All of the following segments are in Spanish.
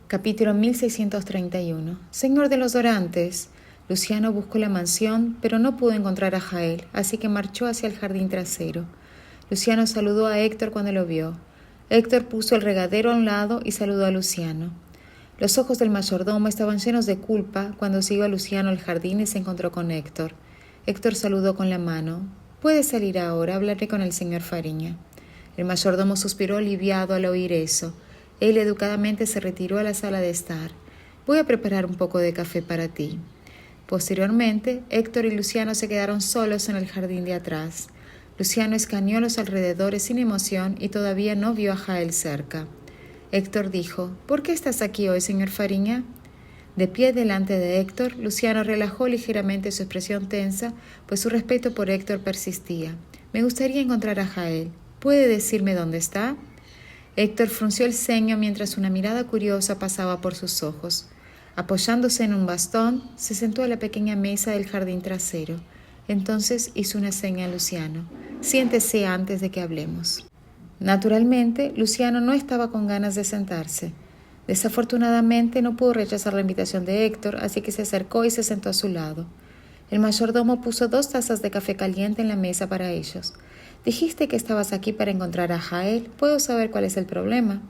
Capítulo 1631. Señor de los Dorantes. Luciano buscó la mansión, pero no pudo encontrar a Jael, así que marchó hacia el jardín trasero. Luciano saludó a Héctor cuando lo vio. Héctor puso el regadero a un lado y saludó a Luciano. Los ojos del mayordomo estaban llenos de culpa cuando siguió a Luciano al jardín y se encontró con Héctor. Héctor saludó con la mano. «Puede salir ahora, hablaré con el señor Fariña». El mayordomo suspiró aliviado al oír eso. Él educadamente se retiró a la sala de estar. «Voy a preparar un poco de café para ti». Posteriormente, Héctor y Luciano se quedaron solos en el jardín de atrás. Luciano escaneó los alrededores sin emoción y todavía no vio a Jael cerca. Héctor dijo: «¿Por qué estás aquí hoy, señor Fariña?». De pie delante de Héctor, Luciano relajó ligeramente su expresión tensa, pues su respeto por Héctor persistía. «Me gustaría encontrar a Jael. ¿Puede decirme dónde está?». Héctor frunció el ceño mientras una mirada curiosa pasaba por sus ojos. Apoyándose en un bastón, se sentó a la pequeña mesa del jardín trasero. Entonces hizo una seña a Luciano: «Siéntese antes de que hablemos». Naturalmente, Luciano no estaba con ganas de sentarse. Desafortunadamente, no pudo rechazar la invitación de Héctor, así que se acercó y se sentó a su lado. El mayordomo puso 2 tazas de café caliente en la mesa para ellos. «Dijiste que estabas aquí para encontrar a Jael. ¿Puedo saber cuál es el problema?».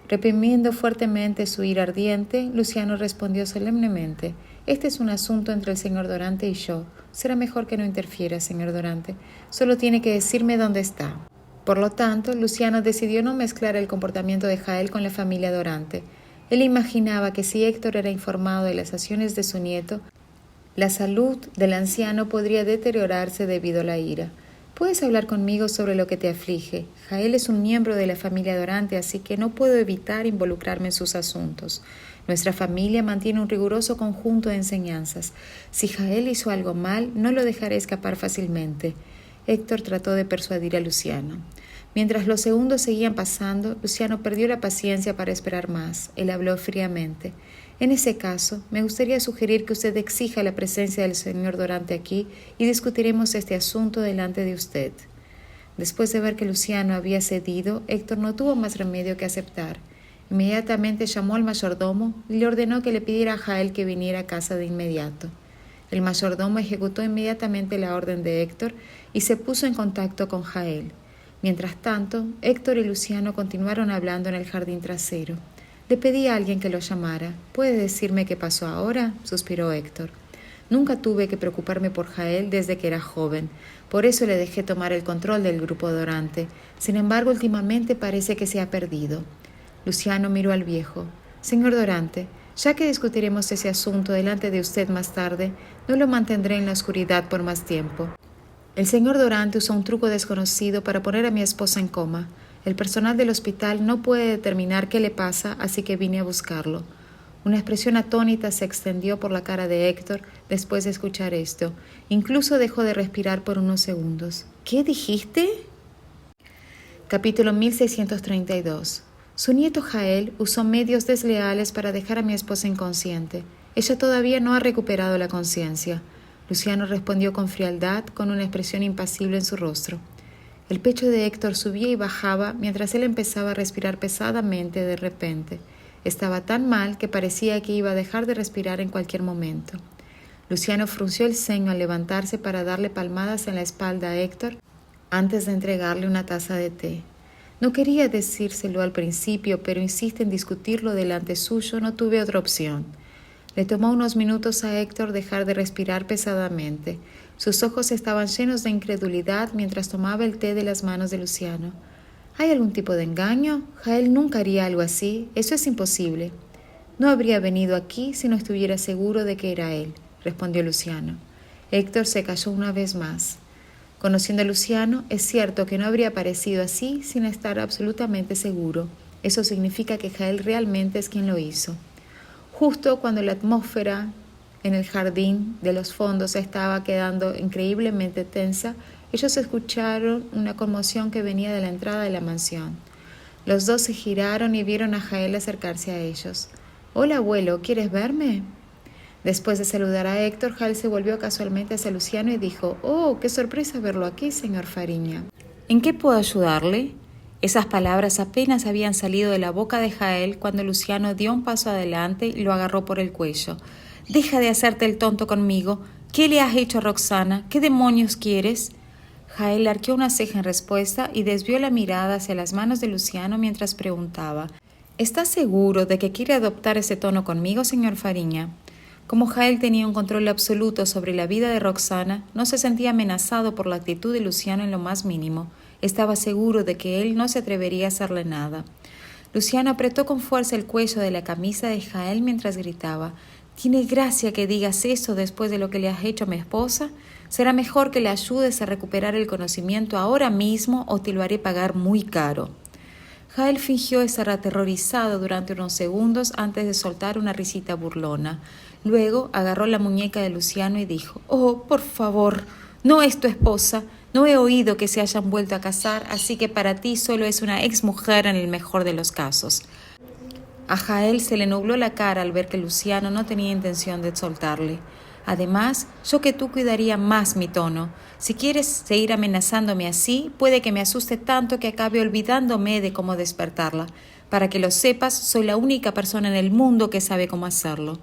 Reprimiendo fuertemente su ira ardiente, Luciano respondió solemnemente: «Este es un asunto entre el señor Dorante y yo. Será mejor que no interfiera, señor Dorante. Solo tiene que decirme dónde está». Por lo tanto, Luciano decidió no mezclar el comportamiento de Jael con la familia Dorante. Él imaginaba que si Héctor era informado de las acciones de su nieto, la salud del anciano podría deteriorarse debido a la ira. «Puedes hablar conmigo sobre lo que te aflige. Jael es un miembro de la familia Dorante, así que no puedo evitar involucrarme en sus asuntos. Nuestra familia mantiene un riguroso conjunto de enseñanzas. Si Jael hizo algo mal, no lo dejaré escapar fácilmente». Héctor trató de persuadir a Luciano. Mientras los segundos seguían pasando, Luciano perdió la paciencia para esperar más. Él habló fríamente: «En ese caso, me gustaría sugerir que usted exija la presencia del señor Dorante aquí y discutiremos este asunto delante de usted». Después de ver que Luciano había cedido, Héctor no tuvo más remedio que aceptar. Inmediatamente llamó al mayordomo y le ordenó que le pidiera a Jael que viniera a casa de inmediato. El mayordomo ejecutó inmediatamente la orden de Héctor y se puso en contacto con Jael. Mientras tanto, Héctor y Luciano continuaron hablando en el jardín trasero. «Le pedí a alguien que lo llamara. ¿Puede decirme qué pasó ahora?», suspiró Héctor. «Nunca tuve que preocuparme por Jael desde que era joven. Por eso le dejé tomar el control del grupo Dorante. Sin embargo, últimamente parece que se ha perdido». Luciano miró al viejo. «Señor Dorante, ya que discutiremos ese asunto delante de usted más tarde, no lo mantendré en la oscuridad por más tiempo. El señor Dorante usó un truco desconocido para poner a mi esposa en coma. El personal del hospital no puede determinar qué le pasa, así que vine a buscarlo». Una expresión atónita se extendió por la cara de Héctor después de escuchar esto. Incluso dejó de respirar por unos segundos. «¿Qué dijiste?». Capítulo 1632. Su nieto Jael usó medios desleales para dejar a mi esposa inconsciente. Ella todavía no ha recuperado la conciencia. Luciano respondió con frialdad, con una expresión impasible en su rostro. El pecho de Héctor subía y bajaba mientras él empezaba a respirar pesadamente de repente. Estaba tan mal que parecía que iba a dejar de respirar en cualquier momento. Luciano frunció el ceño al levantarse para darle palmadas en la espalda a Héctor antes de entregarle una taza de té. No quería decírselo al principio, pero insiste en discutirlo delante suyo, no tuve otra opción. Le tomó unos minutos a Héctor dejar de respirar pesadamente. Sus ojos estaban llenos de incredulidad mientras tomaba el té de las manos de Luciano. «¿Hay algún tipo de engaño? Jael nunca haría algo así. Eso es imposible». «No habría venido aquí si no estuviera seguro de que era él», respondió Luciano. Héctor se calló una vez más. Conociendo a Luciano, es cierto que no habría aparecido así sin estar absolutamente seguro. Eso significa que Jael realmente es quien lo hizo. Justo cuando la atmósfera en el jardín de los fondos estaba quedando increíblemente tensa, ellos escucharon una conmoción que venía de la entrada de la mansión. Los dos se giraron y vieron a Jael acercarse a ellos. «Hola, abuelo, ¿quieres verme?». Después de saludar a Héctor, Jael se volvió casualmente hacia Luciano y dijo: «Oh, qué sorpresa verlo aquí, señor Fariña. ¿En qué puedo ayudarle?». Esas palabras apenas habían salido de la boca de Jael cuando Luciano dio un paso adelante y lo agarró por el cuello. «Deja de hacerte el tonto conmigo. ¿Qué le has hecho a Roxana? ¿Qué demonios quieres?» Jael arqueó una ceja en respuesta y desvió la mirada hacia las manos de Luciano mientras preguntaba: «¿Estás seguro de que quiere adoptar ese tono conmigo, señor Fariña?» Como Jael tenía un control absoluto sobre la vida de Roxana, no se sentía amenazado por la actitud de Luciano en lo más mínimo. Estaba seguro de que él no se atrevería a hacerle nada. Luciano apretó con fuerza el cuello de la camisa de Jael mientras gritaba: «¿Tiene gracia que digas eso después de lo que le has hecho a mi esposa? Será mejor que le ayudes a recuperar el conocimiento ahora mismo o te lo haré pagar muy caro». Jael fingió estar aterrorizado durante unos segundos antes de soltar una risita burlona. Luego agarró la muñeca de Luciano y dijo: «Oh, por favor, no es tu esposa. No he oído que se hayan vuelto a casar, así que para ti solo es una exmujer en el mejor de los casos». A Jael se le nubló la cara al ver que Luciano no tenía intención de soltarle. «Además, yo que tú cuidaría más mi tono. Si quieres seguir amenazándome así, puede que me asuste tanto que acabe olvidándome de cómo despertarla. Para que lo sepas, soy la única persona en el mundo que sabe cómo hacerlo».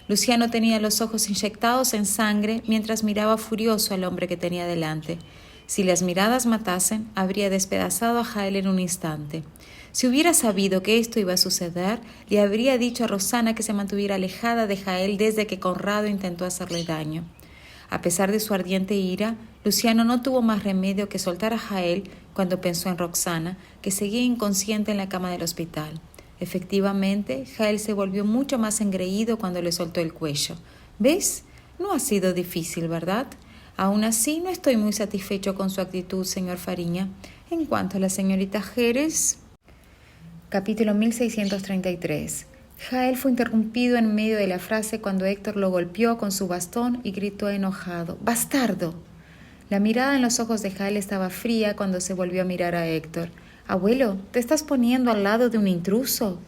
Luciano tenía los ojos inyectados en sangre mientras miraba furioso al hombre que tenía delante. Si las miradas matasen, habría despedazado a Jael en un instante. Si hubiera sabido que esto iba a suceder, le habría dicho a Roxana que se mantuviera alejada de Jael desde que Conrado intentó hacerle daño. A pesar de su ardiente ira, Luciano no tuvo más remedio que soltar a Jael cuando pensó en Roxana, que seguía inconsciente en la cama del hospital. Efectivamente, Jael se volvió mucho más engreído cuando le soltó el cuello. «¿Ves? No ha sido difícil, ¿verdad? Aún así, no estoy muy satisfecho con su actitud, señor Fariña. En cuanto a la señorita Jerez...» Capítulo 1633. Jael fue interrumpido en medio de la frase cuando Héctor lo golpeó con su bastón y gritó enojado: «¡Bastardo!». La mirada en los ojos de Jael estaba fría cuando se volvió a mirar a Héctor. «Abuelo, ¿te estás poniendo al lado de un intruso?».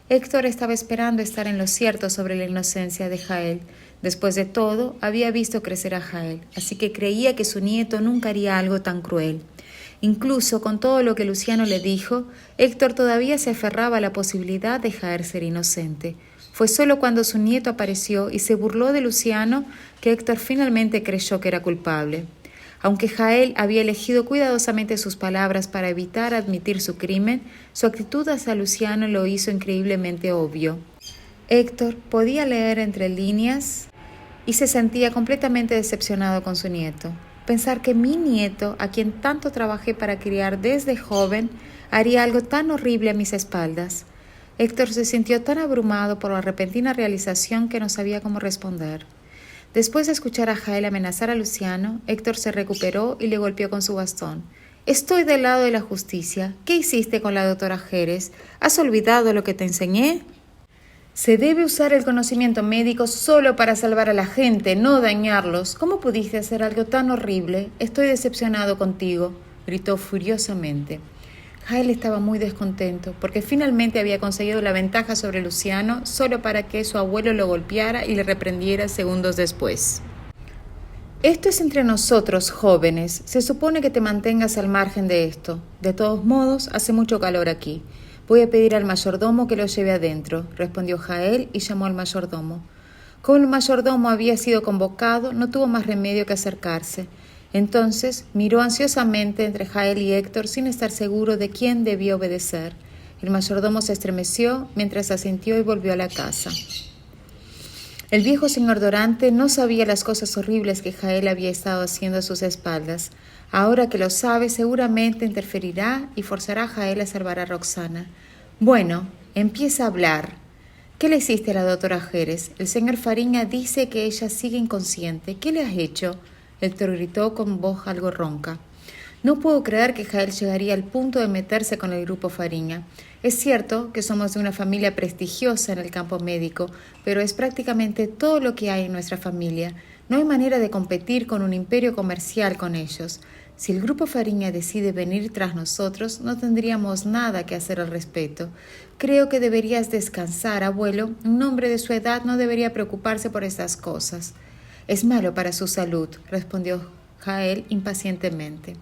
Héctor estaba esperando estar en lo cierto sobre la inocencia de Jael. Después de todo, había visto crecer a Jael, así que creía que su nieto nunca haría algo tan cruel. Incluso con todo lo que Luciano le dijo, Héctor todavía se aferraba a la posibilidad de Jael ser inocente. Fue solo cuando su nieto apareció y se burló de Luciano que Héctor finalmente creyó que era culpable. Aunque Jael había elegido cuidadosamente sus palabras para evitar admitir su crimen, su actitud hacia Luciano lo hizo increíblemente obvio. Héctor podía leer entre líneas y se sentía completamente decepcionado con su nieto. Pensar que mi nieto, a quien tanto trabajé para criar desde joven, haría algo tan horrible a mis espaldas. Héctor se sintió tan abrumado por la repentina realización que no sabía cómo responder. Después de escuchar a Jael amenazar a Luciano, Héctor se recuperó y le golpeó con su bastón. «Estoy del lado de la justicia. ¿Qué hiciste con la doctora Jerez? ¿Has olvidado lo que te enseñé?» «Se debe usar el conocimiento médico solo para salvar a la gente, no dañarlos. ¿Cómo pudiste hacer algo tan horrible? Estoy decepcionado contigo», gritó furiosamente. Jael estaba muy descontento porque finalmente había conseguido la ventaja sobre Luciano solo para que su abuelo lo golpeara y le reprendiera segundos después. «Esto es entre nosotros, jóvenes. Se supone que te mantengas al margen de esto. De todos modos, hace mucho calor aquí. Voy a pedir al mayordomo que lo lleve adentro», respondió Jael y llamó al mayordomo. Como el mayordomo había sido convocado, no tuvo más remedio que acercarse. Entonces miró ansiosamente entre Jael y Héctor sin estar seguro de quién debía obedecer. El mayordomo se estremeció mientras asintió y volvió a la casa. El viejo señor Dorante no sabía las cosas horribles que Jael había estado haciendo a sus espaldas. Ahora que lo sabe, seguramente interferirá y forzará a Jael a salvar a Roxana. «Bueno, empieza a hablar. ¿Qué le hiciste a la doctora Jerez? El señor Fariña dice que ella sigue inconsciente. ¿Qué le has hecho?», Héctor gritó con voz algo ronca. No puedo creer que Jael llegaría al punto de meterse con el grupo Fariña. Es cierto que somos de una familia prestigiosa en el campo médico, pero es prácticamente todo lo que hay en nuestra familia. No hay manera de competir con un imperio comercial con ellos. Si el grupo Fariña decide venir tras nosotros, no tendríamos nada que hacer al respecto. Creo que deberías descansar, abuelo. Un hombre de su edad no debería preocuparse por estas cosas. «Es malo para su salud», respondió Jael impacientemente.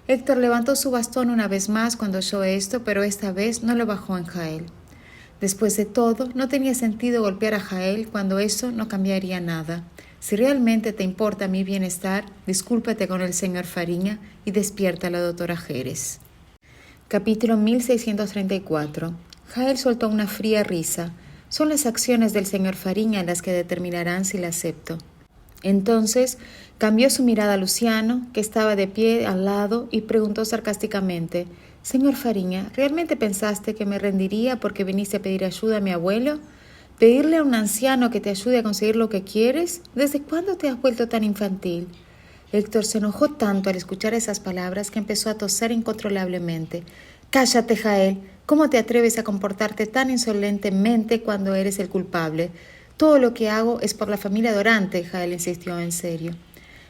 Héctor levantó su bastón una vez más cuando oyó esto, pero esta vez no lo bajó en Jael. Después de todo, no tenía sentido golpear a Jael cuando eso no cambiaría nada. Si realmente te importa mi bienestar, discúlpate con el señor Fariña y despierta a la doctora Jerez. Capítulo 1634. Jael soltó una fría risa. Son las acciones del señor Fariña las que determinarán si la acepto. Entonces cambió su mirada a Luciano, que estaba de pie al lado, y preguntó sarcásticamente: «Señor Fariña, ¿realmente pensaste que me rendiría porque viniste a pedir ayuda a mi abuelo? ¿Pedirle a un anciano que te ayude a conseguir lo que quieres? ¿Desde cuándo te has vuelto tan infantil?» Héctor se enojó tanto al escuchar esas palabras que empezó a toser incontrolablemente. «Cállate, Jael. ¿Cómo te atreves a comportarte tan insolentemente cuando eres el culpable? Todo lo que hago es por la familia Dorante», Jael insistió en serio.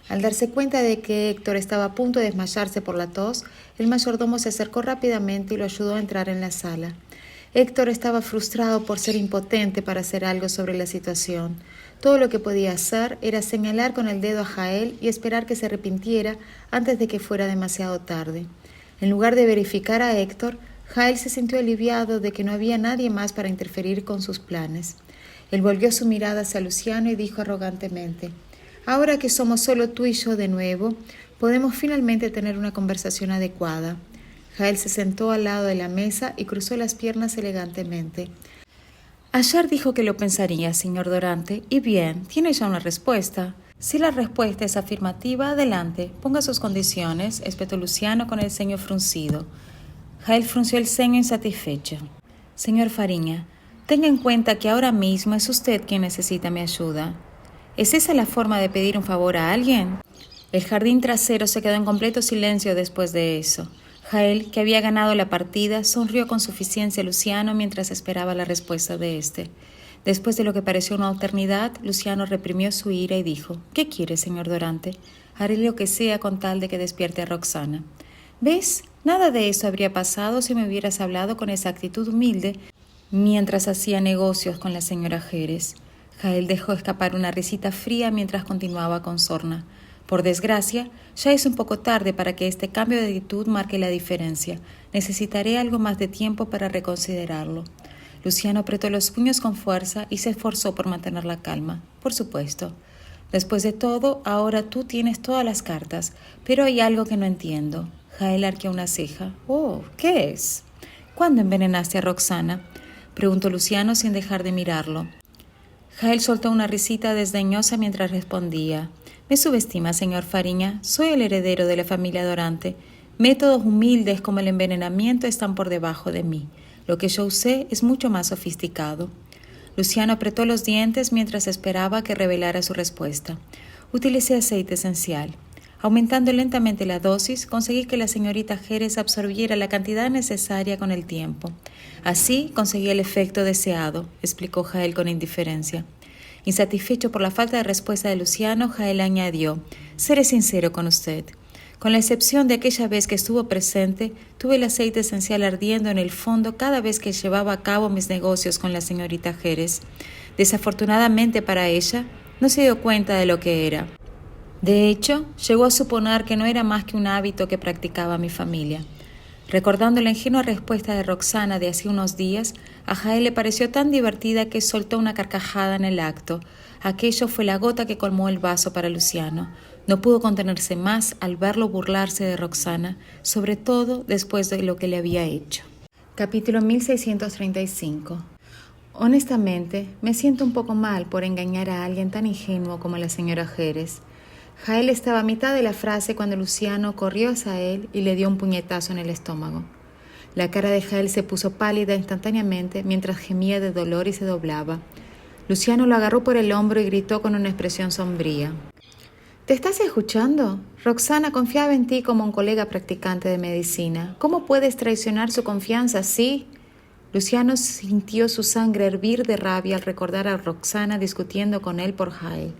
Al darse cuenta de que Héctor estaba a punto de desmayarse por la tos, el mayordomo se acercó rápidamente y lo ayudó a entrar en la sala. Héctor estaba frustrado por ser impotente para hacer algo sobre la situación. Todo lo que podía hacer era señalar con el dedo a Jael y esperar que se arrepintiera antes de que fuera demasiado tarde. En lugar de verificar a Héctor, Jael se sintió aliviado de que no había nadie más para interferir con sus planes. Él volvió su mirada hacia Luciano y dijo arrogantemente: «Ahora que somos solo tú y yo de nuevo, podemos finalmente tener una conversación adecuada». Jael se sentó al lado de la mesa y cruzó las piernas elegantemente. «Ayer dijo que lo pensaría, señor Dorante, y bien, tiene ya una respuesta». «Si la respuesta es afirmativa, adelante, ponga sus condiciones», espetó Luciano con el ceño fruncido. Jael frunció el ceño insatisfecho. «Señor Fariña, tenga en cuenta que ahora mismo es usted quien necesita mi ayuda». ¿Es esa la forma de pedir un favor a alguien? El jardín trasero se quedó en completo silencio después de eso. Jael, que había ganado la partida, sonrió con suficiencia a Luciano mientras esperaba la respuesta de éste. Después de lo que pareció una eternidad, Luciano reprimió su ira y dijo: «¿Qué quiere, señor Dorante? Haré lo que sea con tal de que despierte a Roxana». «¿Ves? Nada de eso habría pasado si me hubieras hablado con esa actitud humilde mientras hacía negocios con la señora Jerez». Jael dejó escapar una risita fría mientras continuaba con sorna. «Por desgracia, ya es un poco tarde para que este cambio de actitud marque la diferencia. Necesitaré algo más de tiempo para reconsiderarlo». Luciano apretó los puños con fuerza y se esforzó por mantener la calma. «Por supuesto. Después de todo, ahora tú tienes todas las cartas, pero hay algo que no entiendo». Jael arqueó una ceja. «Oh, ¿qué es?» «¿Cuándo envenenaste a Roxana?», preguntó Luciano sin dejar de mirarlo. Jael soltó una risita desdeñosa mientras respondía: «Me subestima, señor Fariña. Soy el heredero de la familia Dorante. Métodos humildes como el envenenamiento están por debajo de mí. Lo que yo usé es mucho más sofisticado». Luciano apretó los dientes mientras esperaba que revelara su respuesta. «Utilicé aceite esencial. Aumentando lentamente la dosis, conseguí que la señorita Jerez absorbiera la cantidad necesaria con el tiempo. Así conseguí el efecto deseado», explicó Jael con indiferencia. Insatisfecho por la falta de respuesta de Luciano, Jael añadió: «Seré sincero con usted. Con la excepción de aquella vez que estuvo presente, tuve el aceite esencial ardiendo en el fondo cada vez que llevaba a cabo mis negocios con la señorita Jerez. Desafortunadamente para ella, no se dio cuenta de lo que era. De hecho, llegó a suponer que no era más que un hábito que practicaba mi familia». Recordando la ingenua respuesta de Roxana de hace unos días, a Jael le pareció tan divertida que soltó una carcajada en el acto. Aquello fue la gota que colmó el vaso para Luciano. No pudo contenerse más al verlo burlarse de Roxana, sobre todo después de lo que le había hecho. Capítulo 1635. Honestamente, me siento un poco mal por engañar a alguien tan ingenuo como la señora Jerez. Jael estaba a mitad de la frase cuando Luciano corrió hacia él y le dio un puñetazo en el estómago. La cara de Jael se puso pálida instantáneamente mientras gemía de dolor y se doblaba. Luciano lo agarró por el hombro y gritó con una expresión sombría: «¿Te estás escuchando? Roxana confiaba en ti como un colega practicante de medicina. ¿Cómo puedes traicionar su confianza así?» Luciano sintió su sangre hervir de rabia al recordar a Roxana discutiendo con él por Jael.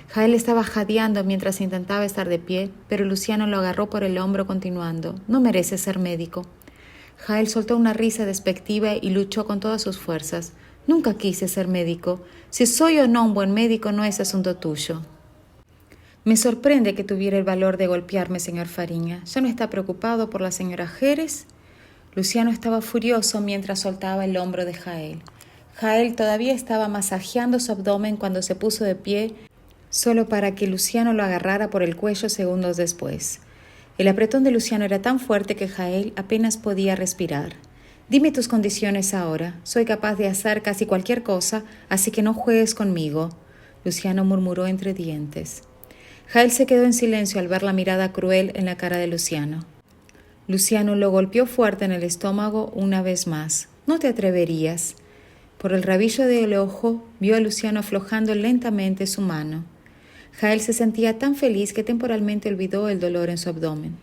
Jael estaba jadeando mientras intentaba estar de pie, pero Luciano lo agarró por el hombro continuando: «No mereces ser médico». Jael soltó una risa despectiva y luchó con todas sus fuerzas. «Nunca quise ser médico. Si soy o no un buen médico no es asunto tuyo». Me sorprende que tuviera el valor de golpearme, señor Fariña. ¿Ya no está preocupado por la señora Jerez? Luciano estaba furioso mientras soltaba el hombro de Jael. Jael todavía estaba masajeando su abdomen cuando se puso de pie, solo para que Luciano lo agarrara por el cuello segundos después. El apretón de Luciano era tan fuerte que Jael apenas podía respirar. Dime tus condiciones ahora. Soy capaz de hacer casi cualquier cosa, así que no juegues conmigo, Luciano murmuró entre dientes. Jael se quedó en silencio al ver la mirada cruel en la cara de Luciano. Luciano lo golpeó fuerte en el estómago una vez más. No te atreverías. Por el rabillo del ojo vio a Luciano aflojando lentamente su mano. Jael se sentía tan feliz que temporalmente olvidó el dolor en su abdomen.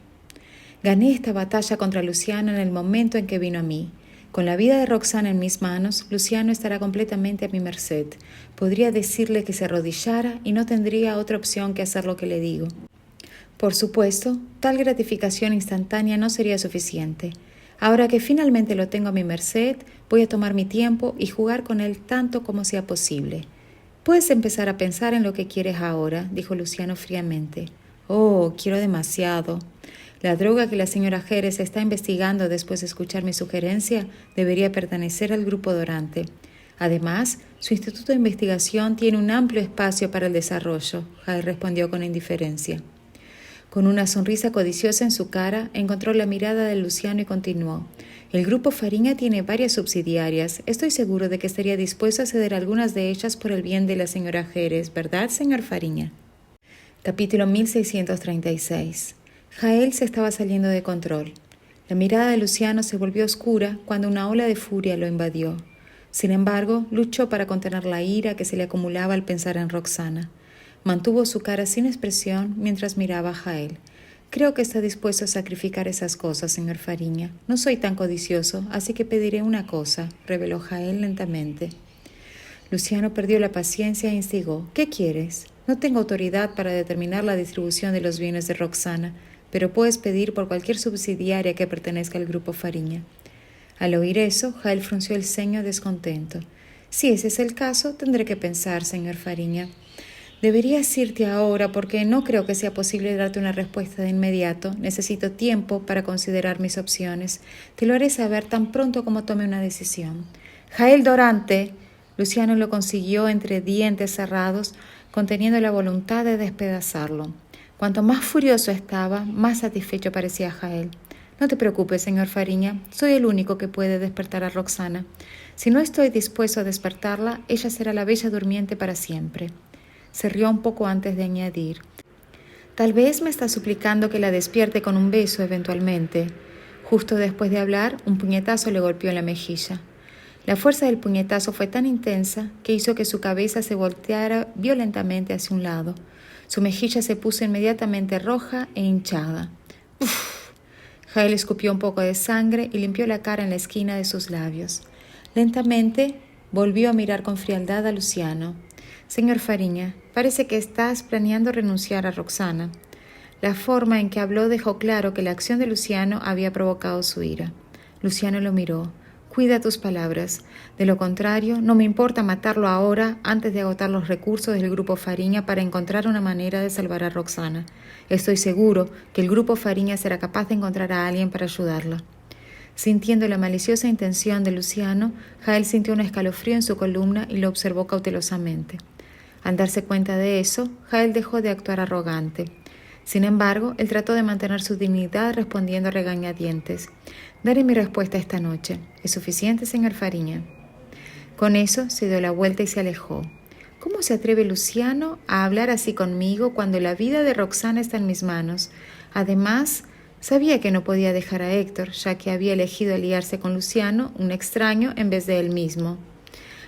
Gané esta batalla contra Luciano en el momento en que vino a mí. Con la vida de Roxana en mis manos, Luciano estará completamente a mi merced. Podría decirle que se arrodillara y no tendría otra opción que hacer lo que le digo. Por supuesto, tal gratificación instantánea no sería suficiente. Ahora que finalmente lo tengo a mi merced, voy a tomar mi tiempo y jugar con él tanto como sea posible. Puedes empezar a pensar en lo que quieres ahora, dijo Luciano fríamente. Oh, quiero demasiado. La droga que la señora Jerez está investigando después de escuchar mi sugerencia debería pertenecer al grupo Dorante. Además, su instituto de investigación tiene un amplio espacio para el desarrollo, Jael respondió con indiferencia. Con una sonrisa codiciosa en su cara, encontró la mirada de Luciano y continuó. El grupo Fariña tiene varias subsidiarias. Estoy seguro de que estaría dispuesto a ceder algunas de ellas por el bien de la señora Jerez, ¿verdad, señor Fariña? Capítulo 1636. Jael se estaba saliendo de control. La mirada de Luciano se volvió oscura cuando una ola de furia lo invadió. Sin embargo, luchó para contener la ira que se le acumulaba al pensar en Roxana. Mantuvo su cara sin expresión mientras miraba a Jael. Creo que está dispuesto a sacrificar esas cosas, señor Fariña. No soy tan codicioso, así que pediré una cosa, reveló Jael lentamente. Luciano perdió la paciencia e instigó. ¿Qué quieres? No tengo autoridad para determinar la distribución de los bienes de Roxana, pero puedes pedir por cualquier subsidiaria que pertenezca al grupo Fariña. Al oír eso, Jael frunció el ceño descontento. Si ese es el caso, tendré que pensar, señor Fariña. Deberías irte ahora porque no creo que sea posible darte una respuesta de inmediato. Necesito tiempo para considerar mis opciones. Te lo haré saber tan pronto como tome una decisión. Jael Dorante. Luciano lo consiguió entre dientes cerrados, conteniendo la voluntad de despedazarlo. Cuanto más furioso estaba, más satisfecho parecía Jael. No te preocupes, señor Fariña. Soy el único que puede despertar a Roxana. Si no estoy dispuesto a despertarla, ella será la bella durmiente para siempre. Se rió un poco antes de añadir. Tal vez me está suplicando que la despierte con un beso eventualmente. Justo después de hablar, un puñetazo le golpeó en la mejilla. La fuerza del puñetazo fue tan intensa que hizo que su cabeza se volteara violentamente hacia un lado. Su mejilla se puso inmediatamente roja e hinchada. ¡Uf! Jael escupió un poco de sangre y limpió la cara en la esquina de sus labios. Lentamente volvió a mirar con frialdad a Luciano. Señor Fariña, parece que estás planeando renunciar a Roxana. La forma en que habló dejó claro que la acción de Luciano había provocado su ira. Luciano lo miró. Cuida tus palabras. De lo contrario, no me importa matarlo ahora antes de agotar los recursos del grupo Fariña para encontrar una manera de salvar a Roxana. Estoy seguro que el grupo Fariña será capaz de encontrar a alguien para ayudarla. Sintiendo la maliciosa intención de Luciano, Jael sintió un escalofrío en su columna y lo observó cautelosamente. Al darse cuenta de eso, Jael dejó de actuar arrogante. Sin embargo, él trató de mantener su dignidad respondiendo a regañadientes. Daré mi respuesta esta noche. ¿Es suficiente, señor Fariña? Con eso se dio la vuelta y se alejó. ¿Cómo se atreve Luciano a hablar así conmigo cuando la vida de Roxana está en mis manos? Además, sabía que no podía dejar a Héctor, ya que había elegido aliarse con Luciano, un extraño, en vez de él mismo.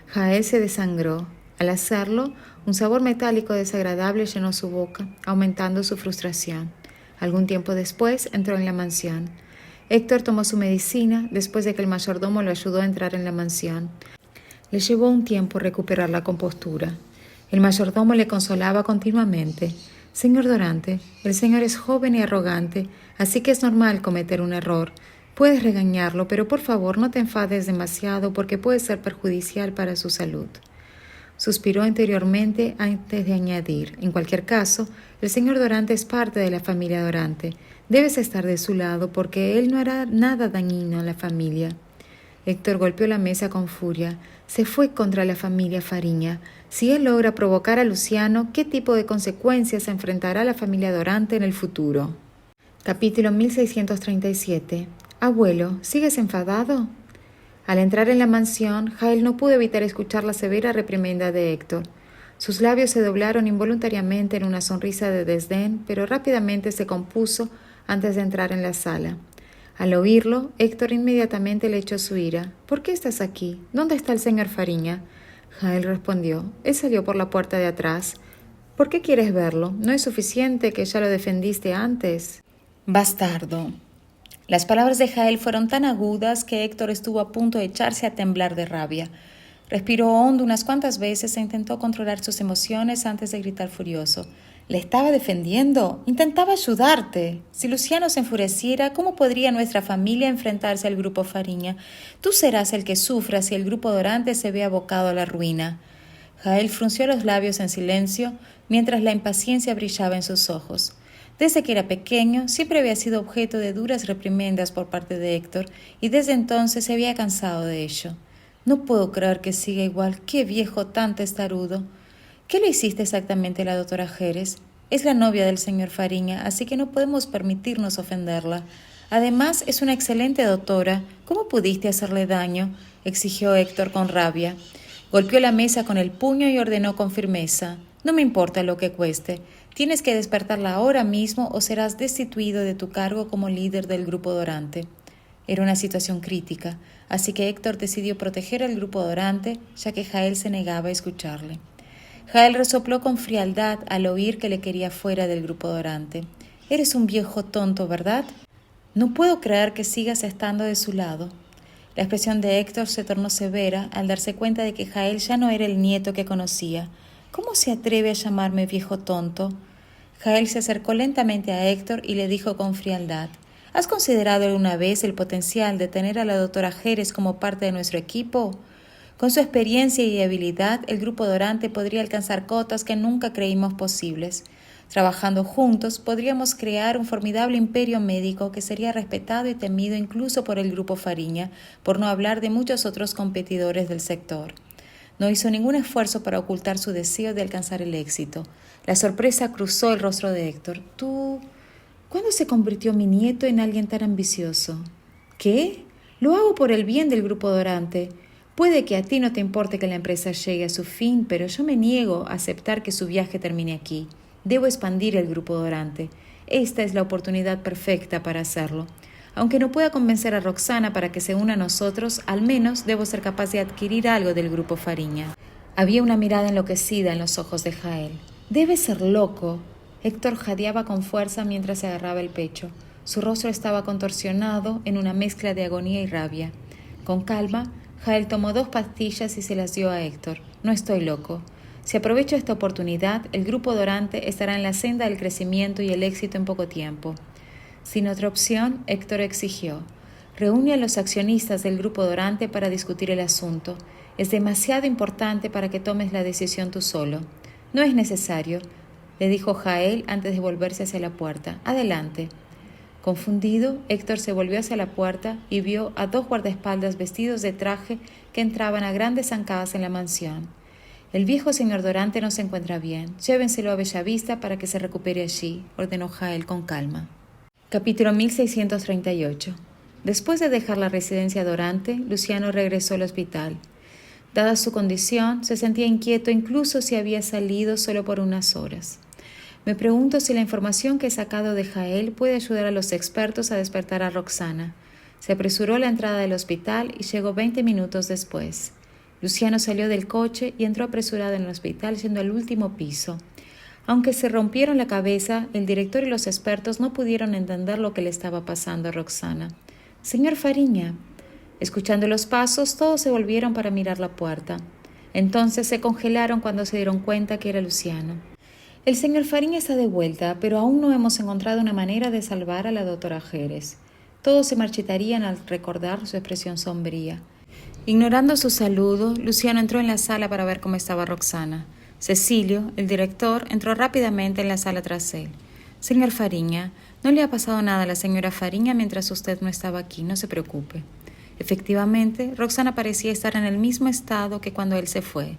Jael se desangró. Al hacerlo, un sabor metálico desagradable llenó su boca, aumentando su frustración. Algún tiempo después entró en la mansión. Héctor tomó su medicina después de que el mayordomo lo ayudó a entrar en la mansión. Le llevó un tiempo recuperar la compostura. El mayordomo le consolaba continuamente. Señor Dorante, el señor es joven y arrogante, así que es normal cometer un error. Puedes regañarlo, pero por favor no te enfades demasiado porque puede ser perjudicial para su salud. Suspiró interiormente antes de añadir: en cualquier caso, el señor Dorante es parte de la familia Dorante. Debes estar de su lado porque él no hará nada dañino a la familia. Héctor golpeó la mesa con furia. Se fue contra la familia Fariña. Si él logra provocar a Luciano, ¿qué tipo de consecuencias enfrentará la familia Dorante en el futuro? Capítulo 1637. Abuelo, ¿sigues enfadado? Al entrar en la mansión, Jael no pudo evitar escuchar la severa reprimenda de Héctor. Sus labios se doblaron involuntariamente en una sonrisa de desdén, pero rápidamente se compuso antes de entrar en la sala. Al oírlo, Héctor inmediatamente le echó su ira. ¿Por qué estás aquí? ¿Dónde está el señor Fariña? Jael respondió: él salió por la puerta de atrás. ¿Por qué quieres verlo? ¿No es suficiente que ya lo defendiste antes? Bastardo. Las palabras de Jael fueron tan agudas que Héctor estuvo a punto de echarse a temblar de rabia. Respiró hondo unas cuantas veces e intentó controlar sus emociones antes de gritar furioso. «Le estaba defendiendo. Intentaba ayudarte. Si Luciano se enfureciera, ¿cómo podría nuestra familia enfrentarse al grupo Fariña? Tú serás el que sufra si el grupo Dorante se ve abocado a la ruina». Jael frunció los labios en silencio, mientras la impaciencia brillaba en sus ojos. Desde que era pequeño, siempre había sido objeto de duras reprimendas por parte de Héctor, y desde entonces se había cansado de ello. «No puedo creer que siga igual. ¡Qué viejo tan testarudo!». «¿Qué le hiciste exactamente a la doctora Jerez? Es la novia del señor Fariña, así que no podemos permitirnos ofenderla. Además, es una excelente doctora. ¿Cómo pudiste hacerle daño?», exigió Héctor con rabia. Golpeó la mesa con el puño y ordenó con firmeza: «No me importa lo que cueste. Tienes que despertarla ahora mismo o serás destituido de tu cargo como líder del grupo Dorante». Era una situación crítica, así que Héctor decidió proteger al grupo Dorante, ya que Jael se negaba a escucharle. Jael resopló con frialdad al oír que le quería fuera del grupo Dorante. «Eres un viejo tonto, ¿verdad? No puedo creer que sigas estando de su lado». La expresión de Héctor se tornó severa al darse cuenta de que Jael ya no era el nieto que conocía. «¿Cómo se atreve a llamarme viejo tonto?». Jael se acercó lentamente a Héctor y le dijo con frialdad: «¿Has considerado alguna vez el potencial de tener a la doctora Jerez como parte de nuestro equipo? Con su experiencia y habilidad, el grupo Dorante podría alcanzar cotas que nunca creímos posibles. Trabajando juntos, podríamos crear un formidable imperio médico que sería respetado y temido incluso por el grupo Fariña, por no hablar de muchos otros competidores del sector». No hizo ningún esfuerzo para ocultar su deseo de alcanzar el éxito. La sorpresa cruzó el rostro de Héctor. «¿Tú? ¿Cuándo se convirtió mi nieto en alguien tan ambicioso?». «¿Qué? Lo hago por el bien del grupo Dorante. Puede que a ti no te importe que la empresa llegue a su fin, pero yo me niego a aceptar que su viaje termine aquí. Debo expandir el grupo Dorante. Esta es la oportunidad perfecta para hacerlo. Aunque no pueda convencer a Roxana para que se una a nosotros, al menos debo ser capaz de adquirir algo del grupo Fariña». Había una mirada enloquecida en los ojos de Jael. «Debe ser loco». Héctor jadeaba con fuerza mientras se agarraba el pecho. Su rostro estaba contorsionado en una mezcla de agonía y rabia. Con calma, Jael tomó 2 pastillas y se las dio a Héctor. «No estoy loco. Si aprovecho esta oportunidad, el grupo Dorante estará en la senda del crecimiento y el éxito en poco tiempo». Sin otra opción, Héctor exigió: «Reúne a los accionistas del grupo Dorante para discutir el asunto. Es demasiado importante para que tomes la decisión tú solo». «No es necesario», le dijo Jael antes de volverse hacia la puerta. «Adelante». Confundido, Héctor se volvió hacia la puerta y vio a 2 guardaespaldas vestidos de traje que entraban a grandes zancadas en la mansión. «El viejo señor Dorante no se encuentra bien. Llévenselo a Bellavista para que se recupere allí», ordenó Jael con calma. Capítulo 1638. Después de dejar la residencia Dorante, Luciano regresó al hospital. Dada su condición, se sentía inquieto incluso si había salido solo por unas horas. «Me pregunto si la información que he sacado de Jael puede ayudar a los expertos a despertar a Roxana». Se apresuró a la entrada del hospital y llegó 20 minutos después. Luciano salió del coche y entró apresurado en el hospital yendo al último piso. Aunque se rompieron la cabeza, el director y los expertos no pudieron entender lo que le estaba pasando a Roxana. «Señor Fariña». Escuchando los pasos, todos se volvieron para mirar la puerta. Entonces se congelaron cuando se dieron cuenta que era Luciano. «El señor Fariña está de vuelta, pero aún no hemos encontrado una manera de salvar a la doctora Jerez». Todos se marchitarían al recordar su expresión sombría. Ignorando su saludo, Luciano entró en la sala para ver cómo estaba Roxana. Cecilio, el director, entró rápidamente en la sala tras él. Señor Fariña, no le ha pasado nada a la señora Fariña mientras usted no estaba aquí, no se preocupe. Efectivamente, Roxana parecía estar en el mismo estado que cuando él se fue.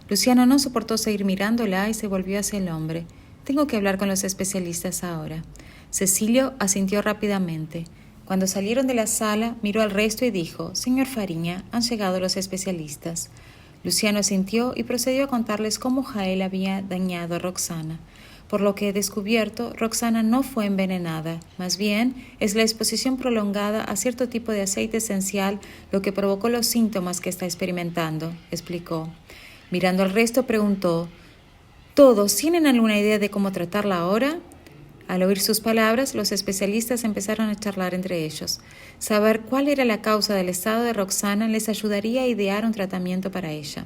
Luciano no soportó seguir mirándola y se volvió hacia el hombre. Tengo que hablar con los especialistas ahora. Cecilio asintió rápidamente. Cuando salieron de la sala, miró al resto y dijo: Señor Fariña, han llegado los especialistas. Luciano asintió y procedió a contarles cómo Jael había dañado a Roxana. Por lo que he descubierto, Roxana no fue envenenada. Más bien, es la exposición prolongada a cierto tipo de aceite esencial lo que provocó los síntomas que está experimentando, explicó. Mirando al resto, preguntó: ¿Todos tienen alguna idea de cómo tratarla ahora? Al oír sus palabras, los especialistas empezaron a charlar entre ellos. Saber cuál era la causa del estado de Roxana les ayudaría a idear un tratamiento para ella.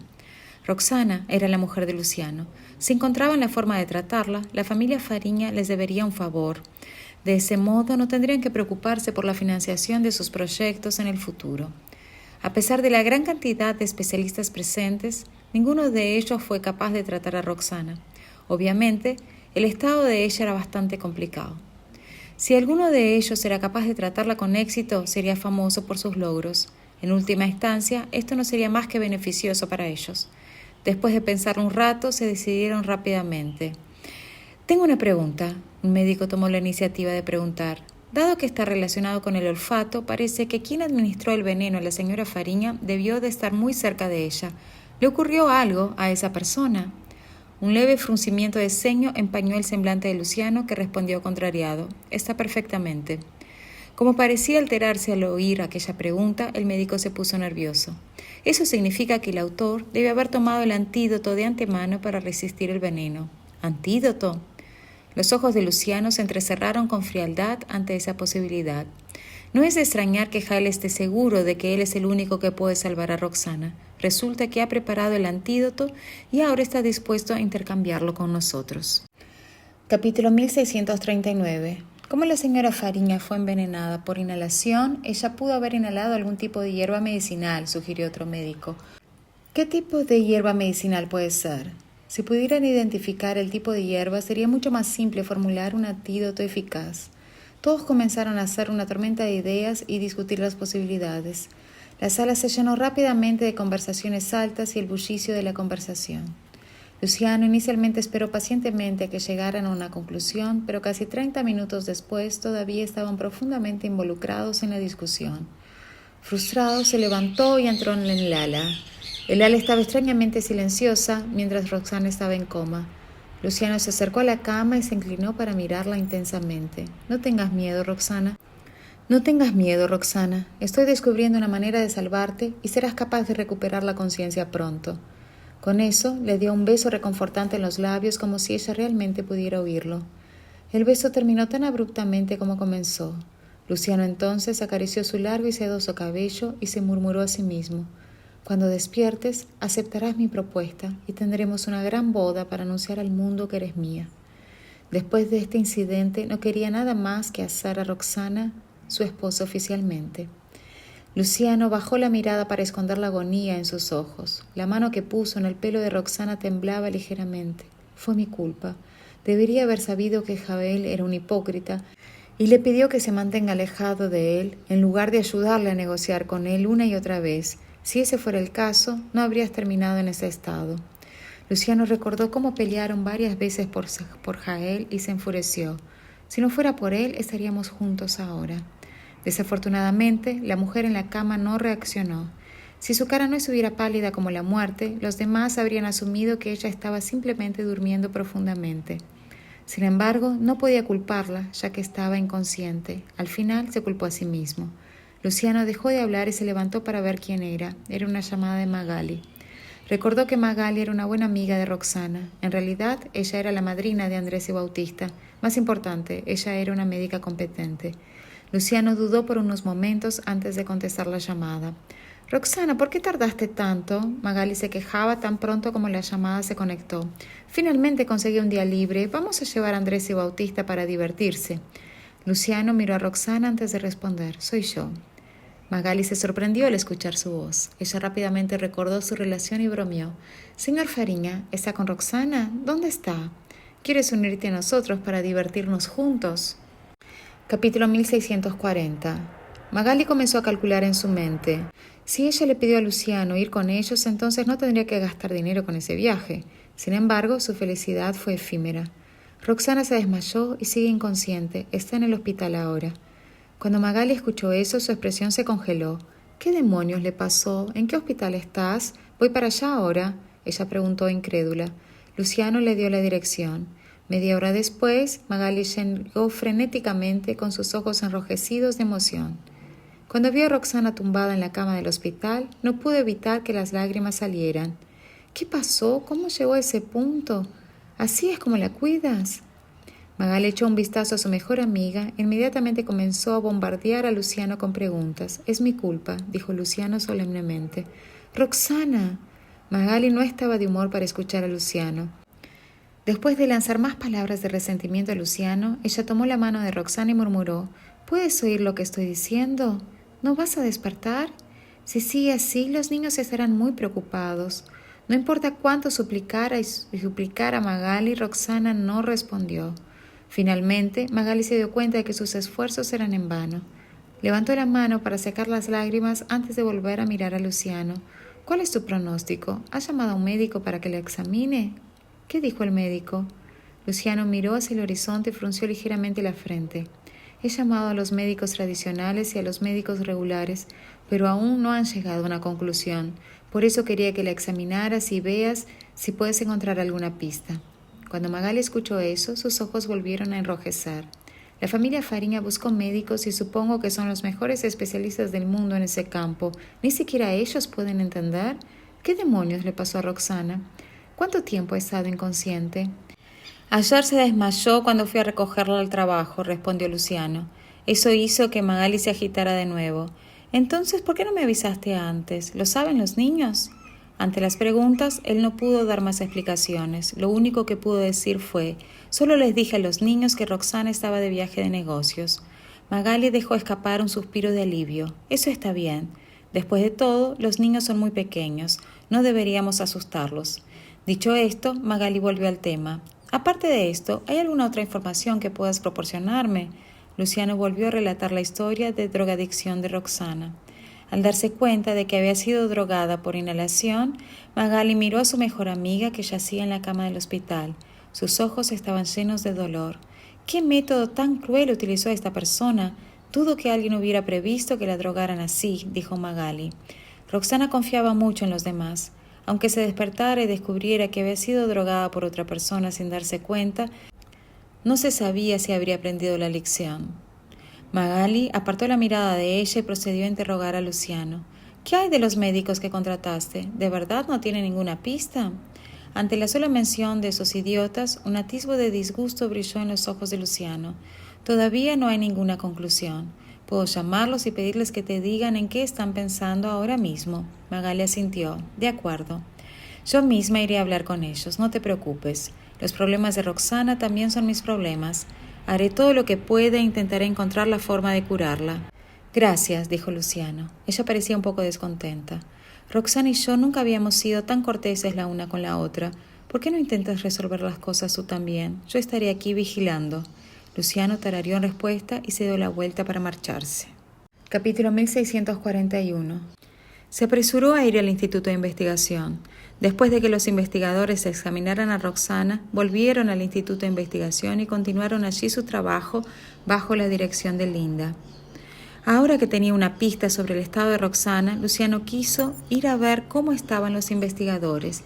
Roxana era la mujer de Luciano. Si encontraban la forma de tratarla, la familia Fariña les debería un favor. De ese modo, no tendrían que preocuparse por la financiación de sus proyectos en el futuro. A pesar de la gran cantidad de especialistas presentes, ninguno de ellos fue capaz de tratar a Roxana. Obviamente, el estado de ella era bastante complicado. Si alguno de ellos era capaz de tratarla con éxito, sería famoso por sus logros. En última instancia, esto no sería más que beneficioso para ellos. Después de pensarlo un rato, se decidieron rápidamente. Tengo una pregunta. Un médico tomó la iniciativa de preguntar. Dado que está relacionado con el olfato, parece que quien administró el veneno a la señora Fariña debió de estar muy cerca de ella. ¿Le ocurrió algo a esa persona? Un leve fruncimiento de ceño empañó el semblante de Luciano, que respondió contrariado. Está perfectamente. Como parecía alterarse al oír aquella pregunta, el médico se puso nervioso. Eso significa que el autor debe haber tomado el antídoto de antemano para resistir el veneno. ¿Antídoto? Los ojos de Luciano se entrecerraron con frialdad ante esa posibilidad. No es de extrañar que Jael esté seguro de que él es el único que puede salvar a Roxana. Resulta que ha preparado el antídoto y ahora está dispuesto a intercambiarlo con nosotros. Capítulo 1639. Como la señora Fariña fue envenenada por inhalación, ella pudo haber inhalado algún tipo de hierba medicinal, sugirió otro médico. ¿Qué tipo de hierba medicinal puede ser? Si pudieran identificar el tipo de hierba, sería mucho más simple formular un antídoto eficaz. Todos comenzaron a hacer una tormenta de ideas y discutir las posibilidades. La sala se llenó rápidamente de conversaciones altas y el bullicio de la conversación. Luciano inicialmente esperó pacientemente a que llegaran a una conclusión, pero casi 30 minutos después todavía estaban profundamente involucrados en la discusión. Frustrado, se levantó y entró en el ala. El ala estaba extrañamente silenciosa mientras Roxana estaba en coma. Luciano se acercó a la cama y se inclinó para mirarla intensamente. No tengas miedo, Roxana. No tengas miedo, Roxana. Estoy descubriendo una manera de salvarte y serás capaz de recuperar la conciencia pronto. Con eso, le dio un beso reconfortante en los labios como si ella realmente pudiera oírlo. El beso terminó tan abruptamente como comenzó. Luciano entonces acarició su largo y sedoso cabello y se murmuró a sí mismo: Cuando despiertes, aceptarás mi propuesta y tendremos una gran boda para anunciar al mundo que eres mía. Después de este incidente, no quería nada más que hacer a Roxana su esposa oficialmente. Luciano bajó la mirada para esconder la agonía en sus ojos. La mano que puso en el pelo de Roxana temblaba ligeramente. Fue mi culpa. Debería haber sabido que Jael era un hipócrita y le pidió que se mantenga alejado de él en lugar de ayudarle a negociar con él una y otra vez. Si ese fuera el caso, no habrías terminado en ese estado. Luciano recordó cómo pelearon varias veces por Jael y se enfureció. Si no fuera por él, estaríamos juntos ahora. Desafortunadamente, la mujer en la cama no reaccionó. Si su cara no estuviera pálida como la muerte, los demás habrían asumido que ella estaba simplemente durmiendo profundamente. Sin embargo, no podía culparla, ya que estaba inconsciente. Al final, se culpó a sí mismo. Luciano dejó de hablar y se levantó para ver quién era. Era una llamada de Magali. Recordó que Magali era una buena amiga de Roxana. En realidad, ella era la madrina de Andrés y Bautista. Más importante, ella era una médica competente. Luciano dudó por unos momentos antes de contestar la llamada. «Roxana, ¿por qué tardaste tanto?». Magali se quejaba tan pronto como la llamada se conectó. «Finalmente conseguí un día libre. Vamos a llevar a Andrés y Bautista para divertirse». Luciano miró a Roxana antes de responder. «Soy yo». Magali se sorprendió al escuchar su voz. Ella rápidamente recordó su relación y bromeó. «Señor Fariña, ¿está con Roxana? ¿Dónde está? ¿Quieres unirte a nosotros para divertirnos juntos?» Capítulo 1640. Magali comenzó a calcular en su mente. Si ella le pidió a Luciano ir con ellos, entonces no tendría que gastar dinero con ese viaje. Sin embargo, su felicidad fue efímera. Roxana se desmayó y sigue inconsciente. Está en el hospital ahora. Cuando Magali escuchó eso, su expresión se congeló. «¿Qué demonios le pasó? ¿En qué hospital estás? Voy para allá ahora», ella preguntó incrédula. Luciano le dio la dirección. Media hora después, Magali llegó frenéticamente con sus ojos enrojecidos de emoción. Cuando vio a Roxana tumbada en la cama del hospital, no pudo evitar que las lágrimas salieran. «¿Qué pasó? ¿Cómo llegó a ese punto? ¿Así es como la cuidas?» Magali echó un vistazo a su mejor amiga e inmediatamente comenzó a bombardear a Luciano con preguntas. «Es mi culpa», dijo Luciano solemnemente. «Roxana». Magali no estaba de humor para escuchar a Luciano. Después de lanzar más palabras de resentimiento a Luciano, ella tomó la mano de Roxana y murmuró: «¿Puedes oír lo que estoy diciendo? ¿No vas a despertar? Si sigue así, los niños estarán muy preocupados». No importa cuánto suplicara y suplicara a Magali, Roxana no respondió. Finalmente, Magali se dio cuenta de que sus esfuerzos eran en vano. Levantó la mano para secar las lágrimas antes de volver a mirar a Luciano. «¿Cuál es tu pronóstico? ¿Has llamado a un médico para que le examine?» «¿Qué dijo el médico?» Luciano miró hacia el horizonte y frunció ligeramente la frente. «He llamado a los médicos tradicionales y a los médicos regulares, pero aún no han llegado a una conclusión. Por eso quería que la examinaras y veas si puedes encontrar alguna pista». Cuando Magali escuchó eso, sus ojos volvieron a enrojecer. La familia Fariña buscó médicos y supongo que son los mejores especialistas del mundo en ese campo. ¿Ni siquiera ellos pueden entender? ¿Qué demonios le pasó a Roxana? ¿Cuánto tiempo ha estado inconsciente? «Ayer se desmayó cuando fui a recogerla al trabajo», respondió Luciano. Eso hizo que Magali se agitara de nuevo. «Entonces, ¿por qué no me avisaste antes? ¿Lo saben los niños?» Ante las preguntas, él no pudo dar más explicaciones. Lo único que pudo decir fue: «Solo les dije a los niños que Roxana estaba de viaje de negocios». Magali dejó escapar un suspiro de alivio. «Eso está bien. Después de todo, los niños son muy pequeños. No deberíamos asustarlos». Dicho esto, Magali volvió al tema. «Aparte de esto, ¿hay alguna otra información que puedas proporcionarme?» Luciano volvió a relatar la historia de drogadicción de Roxana. Al darse cuenta de que había sido drogada por inhalación, Magali miró a su mejor amiga que yacía en la cama del hospital. Sus ojos estaban llenos de dolor. «¿Qué método tan cruel utilizó esta persona? Dudo que alguien hubiera previsto que la drogaran así», dijo Magali. Roxana confiaba mucho en los demás. Aunque se despertara y descubriera que había sido drogada por otra persona sin darse cuenta, no se sabía si habría aprendido la lección. Magali apartó la mirada de ella y procedió a interrogar a Luciano. «¿Qué hay de los médicos que contrataste? ¿De verdad no tiene ninguna pista?» Ante la sola mención de esos idiotas, un atisbo de disgusto brilló en los ojos de Luciano. «Todavía no hay ninguna conclusión. Puedo llamarlos y pedirles que te digan en qué están pensando ahora mismo». Magali asintió. «De acuerdo. Yo misma iré a hablar con ellos, no te preocupes. Los problemas de Roxana también son mis problemas. Haré todo lo que pueda e intentaré encontrar la forma de curarla». «Gracias», dijo Luciano. Ella parecía un poco descontenta. «Roxana y yo nunca habíamos sido tan corteses la una con la otra. ¿Por qué no intentas resolver las cosas tú también? Yo estaré aquí vigilando». Luciano tarareó en respuesta y se dio la vuelta para marcharse. Capítulo 1641. Se apresuró a ir al Instituto de Investigación. Después de que los investigadores examinaran a Roxana, volvieron al Instituto de Investigación y continuaron allí su trabajo bajo la dirección de Linda. Ahora que tenía una pista sobre el estado de Roxana, Luciano quiso ir a ver cómo estaban los investigadores.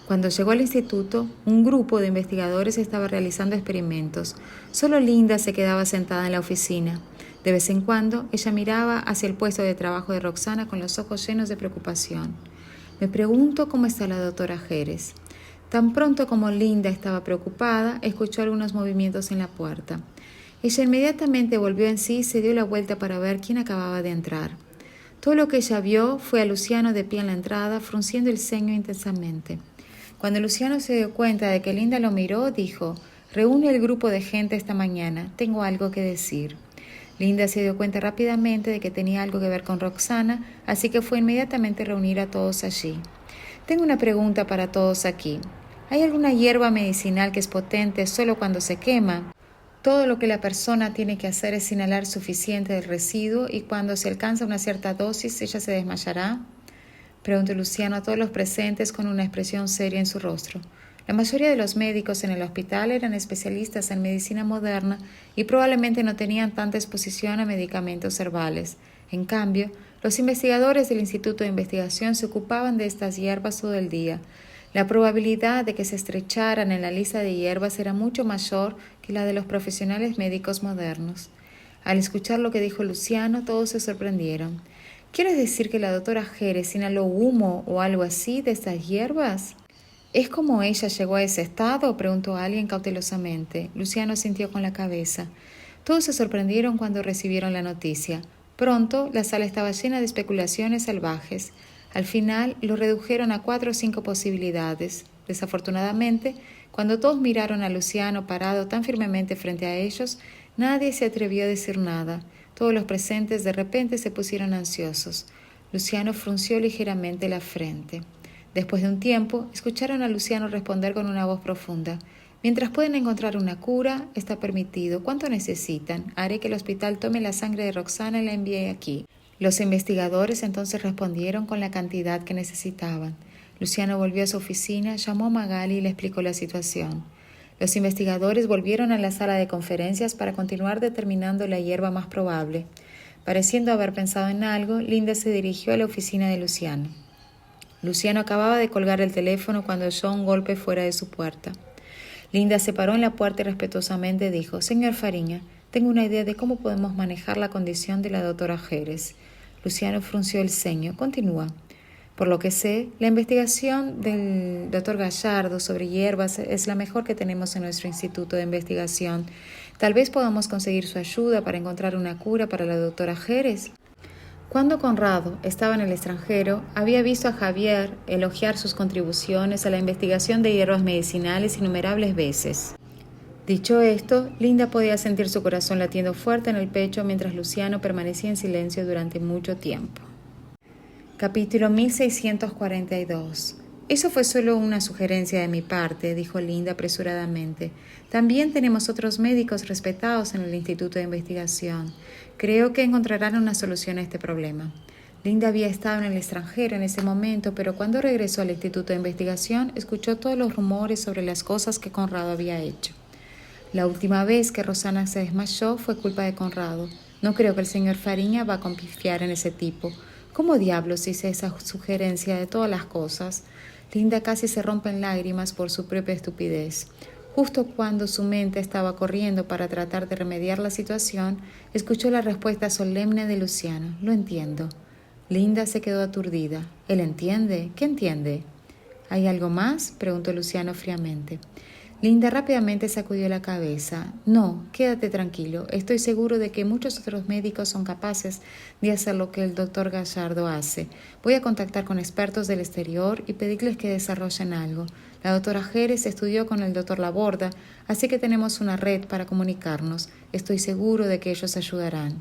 Cuando llegó al instituto, un grupo de investigadores estaba realizando experimentos. Solo Linda se quedaba sentada en la oficina. De vez en cuando, ella miraba hacia el puesto de trabajo de Roxana con los ojos llenos de preocupación. «Me pregunto cómo está la doctora Jerez». Tan pronto como Linda estaba preocupada, escuchó algunos movimientos en la puerta. Ella inmediatamente volvió en sí y se dio la vuelta para ver quién acababa de entrar. Todo lo que ella vio fue a Luciano de pie en la entrada, frunciendo el ceño intensamente. Cuando Luciano se dio cuenta de que Linda lo miró, dijo: «Reúne el grupo de gente esta mañana. Tengo algo que decir». Linda se dio cuenta rápidamente de que tenía algo que ver con Roxana, así que fue inmediatamente a reunir a todos allí. Tengo una pregunta para todos aquí. ¿Hay alguna hierba medicinal que es potente solo cuando se quema? Todo lo que la persona tiene que hacer es inhalar suficiente del residuo y cuando se alcanza una cierta dosis ella se desmayará. Preguntó Luciano a todos los presentes con una expresión seria en su rostro. La mayoría de los médicos en el hospital eran especialistas en medicina moderna y probablemente no tenían tanta exposición a medicamentos herbales. En cambio, los investigadores del Instituto de Investigación se ocupaban de estas hierbas todo el día. La probabilidad de que se estrecharan en la lista de hierbas era mucho mayor que la de los profesionales médicos modernos. Al escuchar lo que dijo Luciano, todos se sorprendieron. ¿Quieres decir que la doctora Jerez inhaló humo o algo así de estas hierbas? ¿Es como ella llegó a ese estado?, preguntó alguien cautelosamente. Luciano sintió con la cabeza. Todos se sorprendieron cuando recibieron la noticia. Pronto, la sala estaba llena de especulaciones salvajes. Al final, lo redujeron a 4 o 5 posibilidades. Desafortunadamente, cuando todos miraron a Luciano parado tan firmemente frente a ellos, nadie se atrevió a decir nada. Todos los presentes de repente se pusieron ansiosos. Luciano frunció ligeramente la frente. Después de un tiempo, escucharon a Luciano responder con una voz profunda. Mientras pueden encontrar una cura, está permitido. ¿Cuánto necesitan? Haré que el hospital tome la sangre de Roxana y la envíe aquí. Los investigadores entonces respondieron con la cantidad que necesitaban. Luciano volvió a su oficina, llamó a Magali y le explicó la situación. Los investigadores volvieron a la sala de conferencias para continuar determinando la hierba más probable. Pareciendo haber pensado en algo, Linda se dirigió a la oficina de Luciano. Luciano acababa de colgar el teléfono cuando oyó un golpe fuera de su puerta. Linda se paró en la puerta y respetuosamente dijo: «Señor Fariña, tengo una idea de cómo podemos manejar la condición de la doctora Jerez». Luciano frunció el ceño. «Continúa». «Por lo que sé, la investigación del doctor Gallardo sobre hierbas es la mejor que tenemos en nuestro instituto de investigación. Tal vez podamos conseguir su ayuda para encontrar una cura para la doctora Jerez». Cuando Conrado estaba en el extranjero, había visto a Javier elogiar sus contribuciones a la investigación de hierbas medicinales innumerables veces. Dicho esto, Linda podía sentir su corazón latiendo fuerte en el pecho mientras Luciano permanecía en silencio durante mucho tiempo. Capítulo 1642. «Eso fue solo una sugerencia de mi parte», dijo Linda apresuradamente. «También tenemos otros médicos respetados en el Instituto de Investigación. Creo que encontrarán una solución a este problema». Linda había estado en el extranjero en ese momento, pero cuando regresó al Instituto de Investigación, escuchó todos los rumores sobre las cosas que Conrado había hecho. La última vez que Roxana se desmayó fue culpa de Conrado. No creo que el señor Fariña va a confiar en ese tipo. ¿Cómo diablos hice esa sugerencia de todas las cosas? Linda casi se rompe en lágrimas por su propia estupidez. Justo cuando su mente estaba corriendo para tratar de remediar la situación, escuchó la respuesta solemne de Luciano: «Lo entiendo». Linda se quedó aturdida. «¿Él entiende? ¿Qué entiende?» «¿Hay algo más?», preguntó Luciano fríamente. Linda rápidamente sacudió la cabeza. «No, quédate tranquilo. Estoy seguro de que muchos otros médicos son capaces de hacer lo que el doctor Gallardo hace. Voy a contactar con expertos del exterior y pedirles que desarrollen algo. La doctora Jerez estudió con el doctor Laborda, así que tenemos una red para comunicarnos. Estoy seguro de que ellos ayudarán».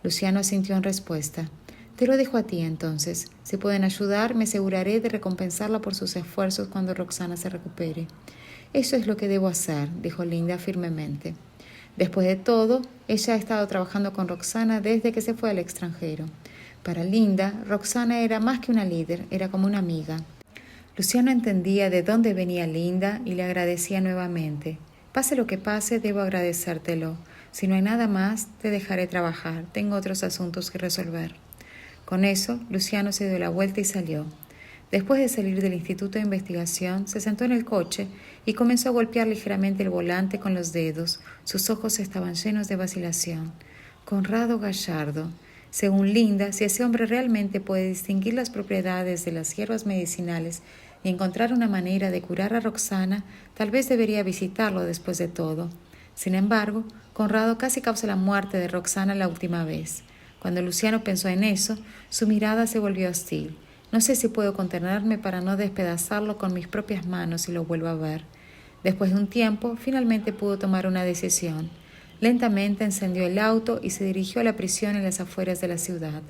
Luciano asintió en respuesta. «Te lo dejo a ti entonces. Si pueden ayudar, me aseguraré de recompensarla por sus esfuerzos cuando Roxana se recupere». «Eso es lo que debo hacer», dijo Linda firmemente. Después de todo, ella ha estado trabajando con Roxana desde que se fue al extranjero. Para Linda, Roxana era más que una líder, era como una amiga. Luciano entendía de dónde venía Linda y le agradecía nuevamente. «Pase lo que pase, debo agradecértelo. Si no hay nada más, te dejaré trabajar. Tengo otros asuntos que resolver». Con eso, Luciano se dio la vuelta y salió. Después de salir del Instituto de Investigación, se sentó en el coche y comenzó a golpear ligeramente el volante con los dedos. Sus ojos estaban llenos de vacilación. Conrado Gallardo. Según Linda, si ese hombre realmente puede distinguir las propiedades de las hierbas medicinales y encontrar una manera de curar a Roxana, tal vez debería visitarlo después de todo. Sin embargo, Conrado casi causó la muerte de Roxana la última vez. Cuando Luciano pensó en eso, su mirada se volvió hostil. «No sé si puedo contenerme para no despedazarlo con mis propias manos si lo vuelvo a ver». Después de un tiempo, finalmente pudo tomar una decisión. Lentamente encendió el auto y se dirigió a la prisión en las afueras de la ciudad.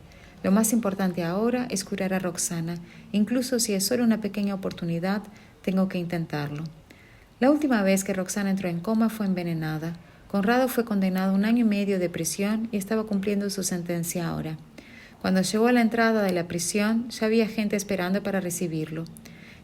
Lo más importante ahora es curar a Roxana. Incluso si es solo una pequeña oportunidad, tengo que intentarlo. La última vez que Roxana entró en coma fue envenenada. Conrado fue condenado a 1 año y medio de prisión y estaba cumpliendo su sentencia ahora. Cuando llegó a la entrada de la prisión, ya había gente esperando para recibirlo.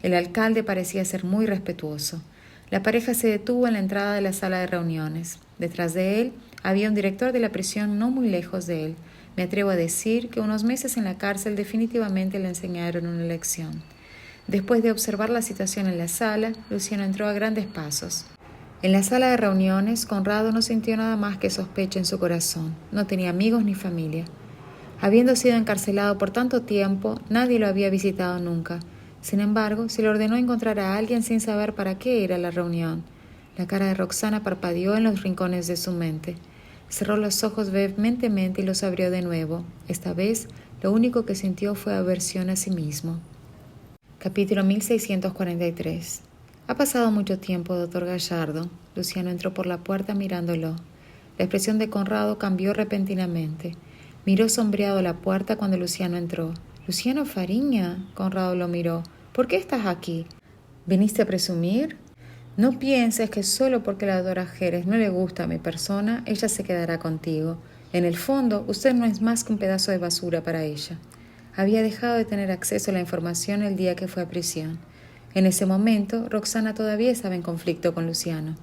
El alcalde parecía ser muy respetuoso. La pareja se detuvo en la entrada de la sala de reuniones. Detrás de él había un director de la prisión no muy lejos de él. Me atrevo a decir que unos meses en la cárcel definitivamente le enseñaron una lección. Después de observar la situación en la sala, Luciano entró a grandes pasos. En la sala de reuniones, Conrado no sintió nada más que sospecha en su corazón. No tenía amigos ni familia. Habiendo sido encarcelado por tanto tiempo, nadie lo había visitado nunca. Sin embargo, se le ordenó encontrar a alguien sin saber para qué era la reunión. La cara de Roxana parpadeó en los rincones de su mente. Cerró los ojos vehementemente y los abrió de nuevo. Esta vez, lo único que sintió fue aversión a sí mismo. Capítulo 1643. Ha pasado mucho tiempo, doctor Gallardo. Luciano entró por la puerta mirándolo. La expresión de Conrado cambió repentinamente. Miró sombreado la puerta cuando Luciano entró. «Luciano Fariña», Conrado lo miró. «¿Por qué estás aquí? ¿Viniste a presumir?» «No pienses que solo porque a la doctora Jerez no le gusta mi persona, ella se quedará contigo. En el fondo, usted no es más que un pedazo de basura para ella». Había dejado de tener acceso a la información el día que fue a prisión. En ese momento, Roxana todavía estaba en conflicto con Luciano.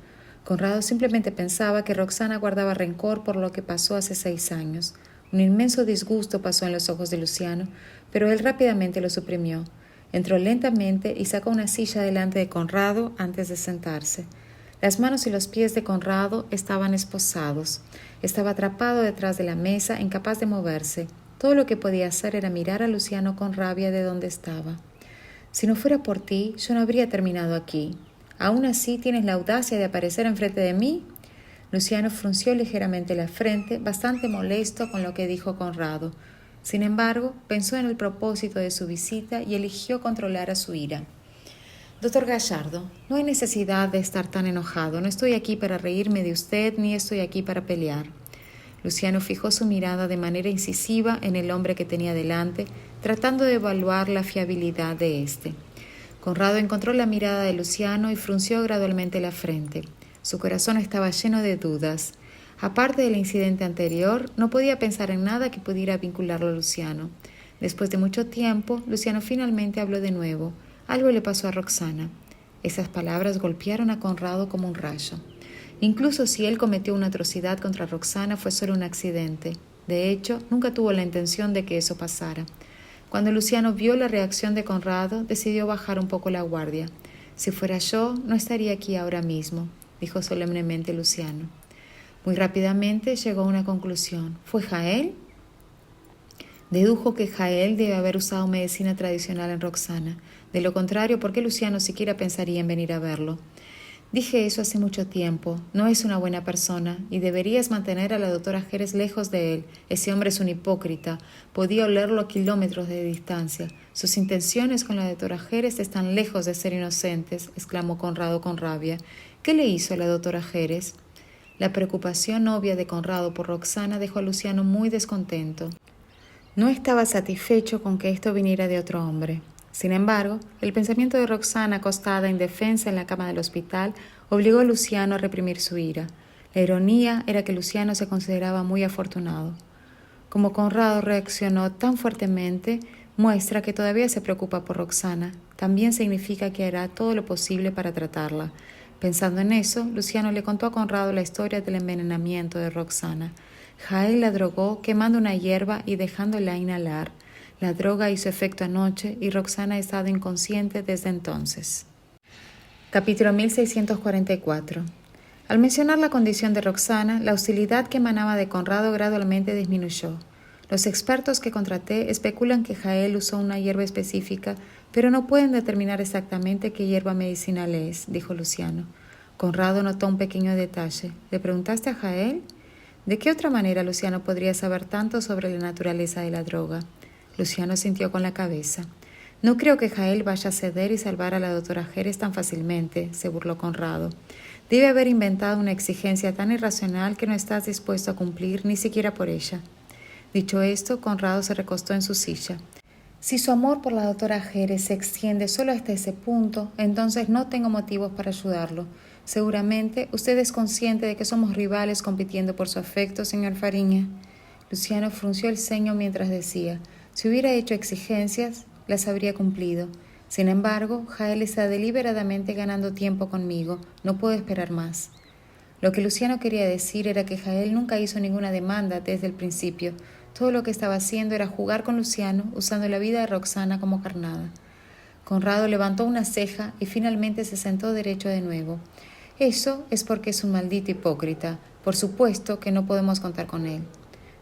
Conrado simplemente pensaba que Roxana guardaba rencor por lo que pasó hace 6 años. Un inmenso disgusto pasó en los ojos de Luciano, pero él rápidamente lo suprimió. Entró lentamente y sacó una silla delante de Conrado antes de sentarse. Las manos y los pies de Conrado estaban esposados. Estaba atrapado detrás de la mesa, incapaz de moverse. Todo lo que podía hacer era mirar a Luciano con rabia de donde estaba. «Si no fuera por ti, yo no habría terminado aquí. ¿Aún así tienes la audacia de aparecer enfrente de mí?» Luciano frunció ligeramente la frente, bastante molesto con lo que dijo Conrado. Sin embargo, pensó en el propósito de su visita y eligió controlar a su ira. «Doctor Gallardo, no hay necesidad de estar tan enojado. No estoy aquí para reírme de usted, ni estoy aquí para pelear». Luciano fijó su mirada de manera incisiva en el hombre que tenía delante, tratando de evaluar la fiabilidad de éste. Conrado encontró la mirada de Luciano y frunció gradualmente la frente. Su corazón estaba lleno de dudas. Aparte del incidente anterior, no podía pensar en nada que pudiera vincularlo a Luciano. Después de mucho tiempo, Luciano finalmente habló de nuevo. Algo le pasó a Roxana. Esas palabras golpearon a Conrado como un rayo. Incluso si él cometió una atrocidad contra Roxana, fue solo un accidente. De hecho, nunca tuvo la intención de que eso pasara. Cuando Luciano vio la reacción de Conrado, decidió bajar un poco la guardia. «Si fuera yo, no estaría aquí ahora mismo», dijo solemnemente Luciano. Muy rápidamente llegó a una conclusión. «¿Fue Jael?» Dedujo que Jael debe haber usado medicina tradicional en Roxana. De lo contrario, ¿por qué Luciano siquiera pensaría en venir a verlo? «Dije eso hace mucho tiempo. No es una buena persona y deberías mantener a la doctora Jerez lejos de él. Ese hombre es un hipócrita. Podía olerlo a kilómetros de distancia. Sus intenciones con la doctora Jerez están lejos de ser inocentes», exclamó Conrado con rabia. «¿Qué le hizo a la doctora Jerez?» La preocupación obvia de Conrado por Roxana dejó a Luciano muy descontento. No estaba satisfecho con que esto viniera de otro hombre. Sin embargo, el pensamiento de Roxana acostada indefensa en la cama del hospital obligó a Luciano a reprimir su ira. La ironía era que Luciano se consideraba muy afortunado. Como Conrado reaccionó tan fuertemente, muestra que todavía se preocupa por Roxana. También significa que hará todo lo posible para tratarla. Pensando en eso, Luciano le contó a Conrado la historia del envenenamiento de Roxana. Jael la drogó quemando una hierba y dejándola inhalar. La droga hizo efecto anoche y Roxana ha estado inconsciente desde entonces. Capítulo 1644. Al mencionar la condición de Roxana, la hostilidad que emanaba de Conrado gradualmente disminuyó. Los expertos que contraté especulan que Jael usó una hierba específica, pero no pueden determinar exactamente qué hierba medicinal es, dijo Luciano. Conrado notó un pequeño detalle. ¿Le preguntaste a Jael? ¿De qué otra manera Luciano podría saber tanto sobre la naturaleza de la droga? Luciano sintió con la cabeza. «No creo que Jael vaya a ceder y salvar a la doctora Jerez tan fácilmente», se burló Conrado. Debe haber inventado una exigencia tan irracional que no estás dispuesto a cumplir ni siquiera por ella. Dicho esto, Conrado se recostó en su silla. Si su amor por la doctora Jerez se extiende solo hasta ese punto, entonces no tengo motivos para ayudarlo. Seguramente usted es consciente de que somos rivales compitiendo por su afecto, señor Fariña. Luciano frunció el ceño mientras decía: si hubiera hecho exigencias, las habría cumplido. Sin embargo, Jael está deliberadamente ganando tiempo conmigo. No puedo esperar más. Lo que Luciano quería decir era que Jael nunca hizo ninguna demanda desde el principio. Todo lo que estaba haciendo era jugar con Luciano, usando la vida de Roxana como carnada. Conrado levantó una ceja y finalmente se sentó derecho de nuevo. Eso es porque es un maldito hipócrita. Por supuesto que no podemos contar con él.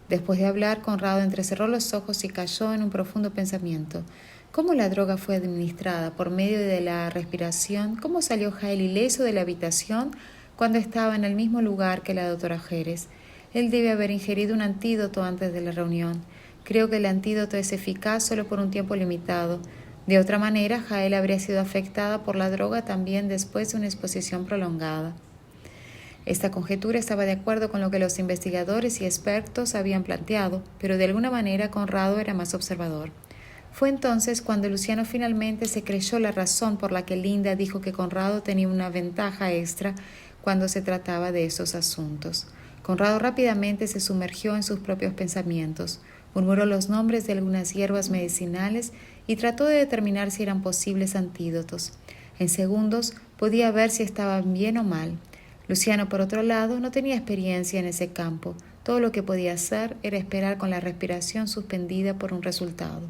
Después de hablar, Conrado entrecerró los ojos y cayó en un profundo pensamiento. ¿Cómo la droga fue administrada? ¿Por medio de la respiración? ¿Cómo salió Jael ileso de la habitación cuando estaba en el mismo lugar que la doctora Jerez? Él debe haber ingerido un antídoto antes de la reunión. Creo que el antídoto es eficaz solo por un tiempo limitado. De otra manera, Jael habría sido afectada por la droga también después de una exposición prolongada. Esta conjetura estaba de acuerdo con lo que los investigadores y expertos habían planteado, pero de alguna manera Conrado era más observador. Fue entonces cuando Luciano finalmente se creyó la razón por la que Linda dijo que Conrado tenía una ventaja extra cuando se trataba de esos asuntos. Conrado rápidamente se sumergió en sus propios pensamientos, murmuró los nombres de algunas hierbas medicinales y trató de determinar si eran posibles antídotos. En segundos podía ver si estaban bien o mal. Luciano, por otro lado, no tenía experiencia en ese campo. Todo lo que podía hacer era esperar con la respiración suspendida por un resultado.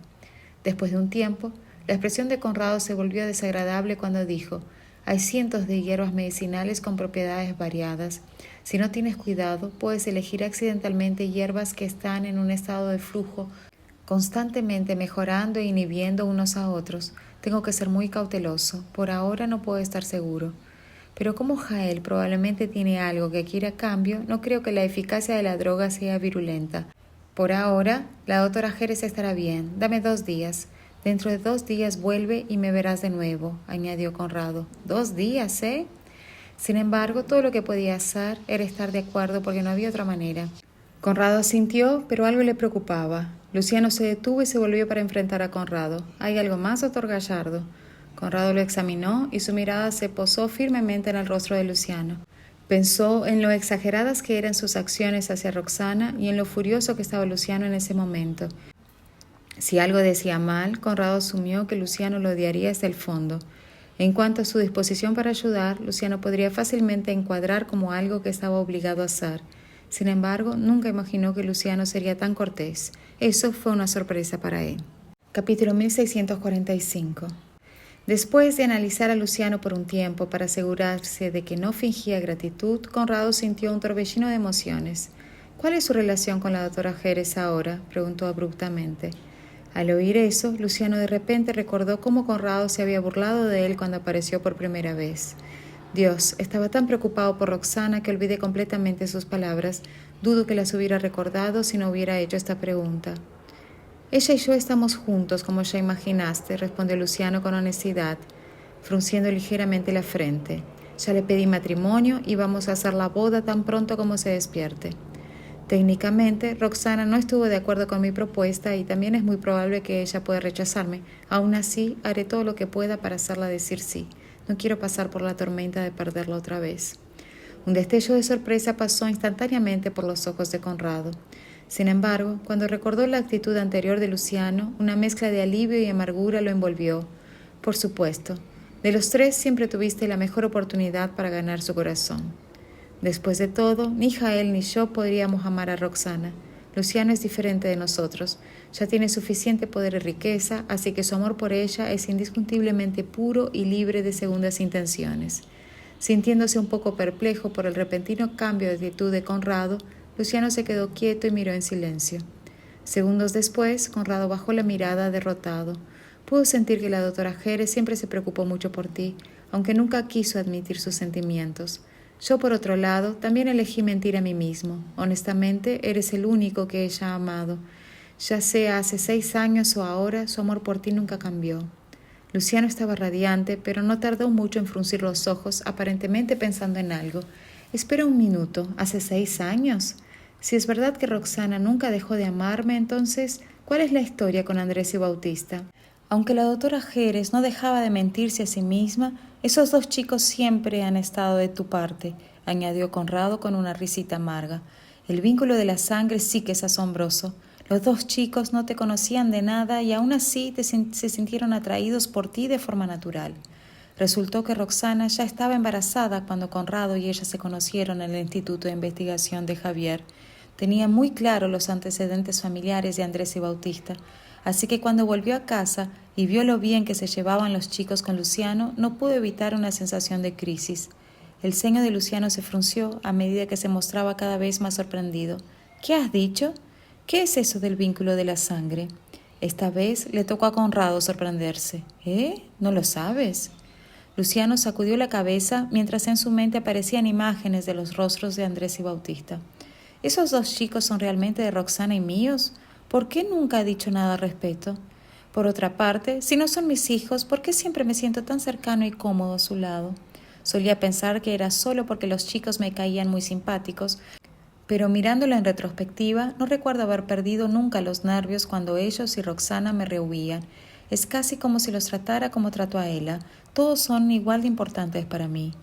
Después de un tiempo, la expresión de Conrado se volvió desagradable cuando dijo: hay cientos de hierbas medicinales con propiedades variadas. Si no tienes cuidado, puedes elegir accidentalmente hierbas que están en un estado de flujo, constantemente mejorando e inhibiendo unos a otros. Tengo que ser muy cauteloso. Por ahora no puedo estar seguro. Pero como Jael probablemente tiene algo que quiere a cambio, no creo que la eficacia de la droga sea virulenta. Por ahora, la doctora Jerez estará bien. Dame 2 días. Dentro de 2 días vuelve y me verás de nuevo, añadió Conrado. 2 días, ¿eh? Sin embargo, todo lo que podía hacer era estar de acuerdo porque no había otra manera. Conrado asintió, pero algo le preocupaba. Luciano se detuvo y se volvió para enfrentar a Conrado. ¿Hay algo más, doctor Gallardo? Conrado lo examinó y su mirada se posó firmemente en el rostro de Luciano. Pensó en lo exageradas que eran sus acciones hacia Roxana y en lo furioso que estaba Luciano en ese momento. Si algo decía mal, Conrado asumió que Luciano lo odiaría hasta el fondo. En cuanto a su disposición para ayudar, Luciano podría fácilmente encuadrar como algo que estaba obligado a hacer. Sin embargo, nunca imaginó que Luciano sería tan cortés. Eso fue una sorpresa para él. Capítulo 1645. Después de analizar a Luciano por un tiempo para asegurarse de que no fingía gratitud, Conrado sintió un torbellino de emociones. ¿Cuál es su relación con la doctora Jerez ahora?, preguntó abruptamente. Al oír eso, Luciano de repente recordó cómo Conrado se había burlado de él cuando apareció por primera vez. Dios, estaba tan preocupado por Roxana que olvidé completamente sus palabras. Dudo que las hubiera recordado si no hubiera hecho esta pregunta. Ella y yo estamos juntos, como ya imaginaste, respondió Luciano con honestidad, frunciendo ligeramente la frente. Ya le pedí matrimonio y vamos a hacer la boda tan pronto como se despierte. Técnicamente, Roxana no estuvo de acuerdo con mi propuesta y también es muy probable que ella pueda rechazarme. Aún así, haré todo lo que pueda para hacerla decir sí. No quiero pasar por la tormenta de perderla otra vez. Un destello de sorpresa pasó instantáneamente por los ojos de Conrado. Sin embargo, cuando recordó la actitud anterior de Luciano, una mezcla de alivio y amargura lo envolvió. Por supuesto, de los 3 siempre tuviste la mejor oportunidad para ganar su corazón. Después de todo, ni Jael ni yo podríamos amar a Roxana. Luciano es diferente de nosotros. Ya tiene suficiente poder y riqueza, así que su amor por ella es indiscutiblemente puro y libre de segundas intenciones. Sintiéndose un poco perplejo por el repentino cambio de actitud de Conrado, Luciano se quedó quieto y miró en silencio. Segundos después, Conrado bajó la mirada derrotado. Puedo sentir que la doctora Jerez siempre se preocupó mucho por ti, aunque nunca quiso admitir sus sentimientos. Yo, por otro lado, también elegí mentir a mí mismo. Honestamente, eres el único que ella ha amado. Ya sea hace 6 años o ahora, su amor por ti nunca cambió. Luciano estaba radiante, pero no tardó mucho en fruncir los ojos, aparentemente pensando en algo. Espera un minuto, ¿hace 6 años? Si es verdad que Roxana nunca dejó de amarme, entonces, ¿cuál es la historia con Andrés y Bautista? Aunque la doctora Jerez no dejaba de mentirse a sí misma, esos dos chicos siempre han estado de tu parte, añadió Conrado con una risita amarga. El vínculo de la sangre sí que es asombroso. Los dos chicos no te conocían de nada y aún así se sintieron atraídos por ti de forma natural. Resultó que Roxana ya estaba embarazada cuando Conrado y ella se conocieron en el Instituto de Investigación de Javier. Tenía muy claro los antecedentes familiares de Andrés y Bautista, así que cuando volvió a casa y vio lo bien que se llevaban los chicos con Luciano, no pudo evitar una sensación de crisis. El ceño de Luciano se frunció a medida que se mostraba cada vez más sorprendido. ¿Qué has dicho? ¿Qué es eso del vínculo de la sangre? Esta vez le tocó a Conrado sorprenderse. ¿No lo sabes? Luciano sacudió la cabeza mientras en su mente aparecían imágenes de los rostros de Andrés y Bautista. ¿Esos dos chicos son realmente de Roxana y míos? ¿Por qué nunca ha dicho nada al respecto? Por otra parte, si no son mis hijos, ¿por qué siempre me siento tan cercano y cómodo a su lado? Solía pensar que era solo porque los chicos me caían muy simpáticos, pero mirándolo en retrospectiva, no recuerdo haber perdido nunca los nervios cuando ellos y Roxana me rehuían. Es casi como si los tratara como trato a Ella. Todos son igual de importantes para mí.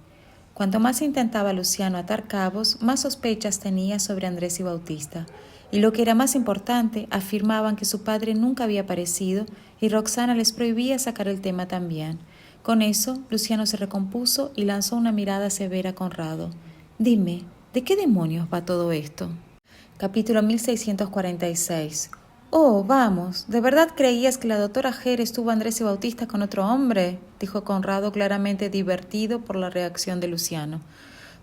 Cuanto más intentaba Luciano atar cabos, más sospechas tenía sobre Andrés y Bautista. Y lo que era más importante, afirmaban que su padre nunca había aparecido y Roxana les prohibía sacar el tema también. Con eso, Luciano se recompuso y lanzó una mirada severa a Conrado. Dime, ¿de qué demonios va todo esto? Capítulo 1646. Oh, vamos, ¿de verdad creías que la doctora Jerez tuvo a Andrés y Bautista con otro hombre? Dijo Conrado, claramente divertido por la reacción de Luciano.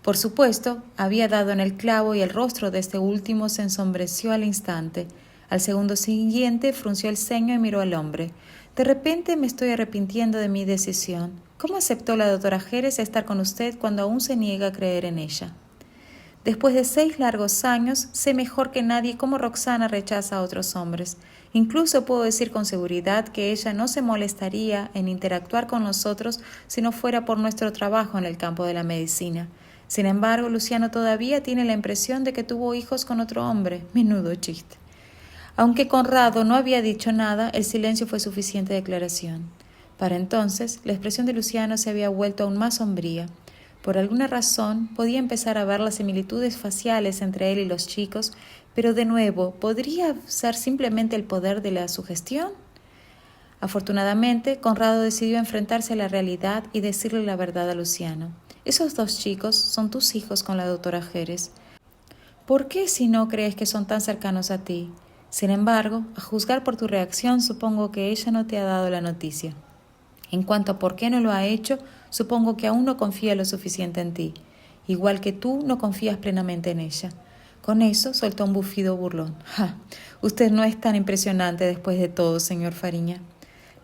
Por supuesto, había dado en el clavo y el rostro de este último se ensombreció al instante. Al segundo siguiente frunció el ceño y miró al hombre. De repente me estoy arrepintiendo de mi decisión. ¿Cómo aceptó la doctora Jerez estar con usted cuando aún se niega a creer en ella? Después de 6 largos años, sé mejor que nadie cómo Roxana rechaza a otros hombres. Incluso puedo decir con seguridad que ella no se molestaría en interactuar con nosotros si no fuera por nuestro trabajo en el campo de la medicina. Sin embargo, Luciano todavía tiene la impresión de que tuvo hijos con otro hombre. Menudo chiste. Aunque Conrado no había dicho nada, el silencio fue suficiente declaración. Para entonces, la expresión de Luciano se había vuelto aún más sombría. Por alguna razón, podía empezar a ver las similitudes faciales entre él y los chicos, pero de nuevo, ¿podría ser simplemente el poder de la sugestión? Afortunadamente, Conrado decidió enfrentarse a la realidad y decirle la verdad a Luciano. Esos dos chicos son tus hijos con la doctora Jerez. ¿Por qué si no crees que son tan cercanos a ti? Sin embargo, a juzgar por tu reacción, supongo que ella no te ha dado la noticia. En cuanto a por qué no lo ha hecho, supongo que aún no confía lo suficiente en ti, igual que tú no confías plenamente en ella. Con eso soltó un bufido burlón. ¡Ja! Usted no es tan impresionante después de todo, señor Fariña.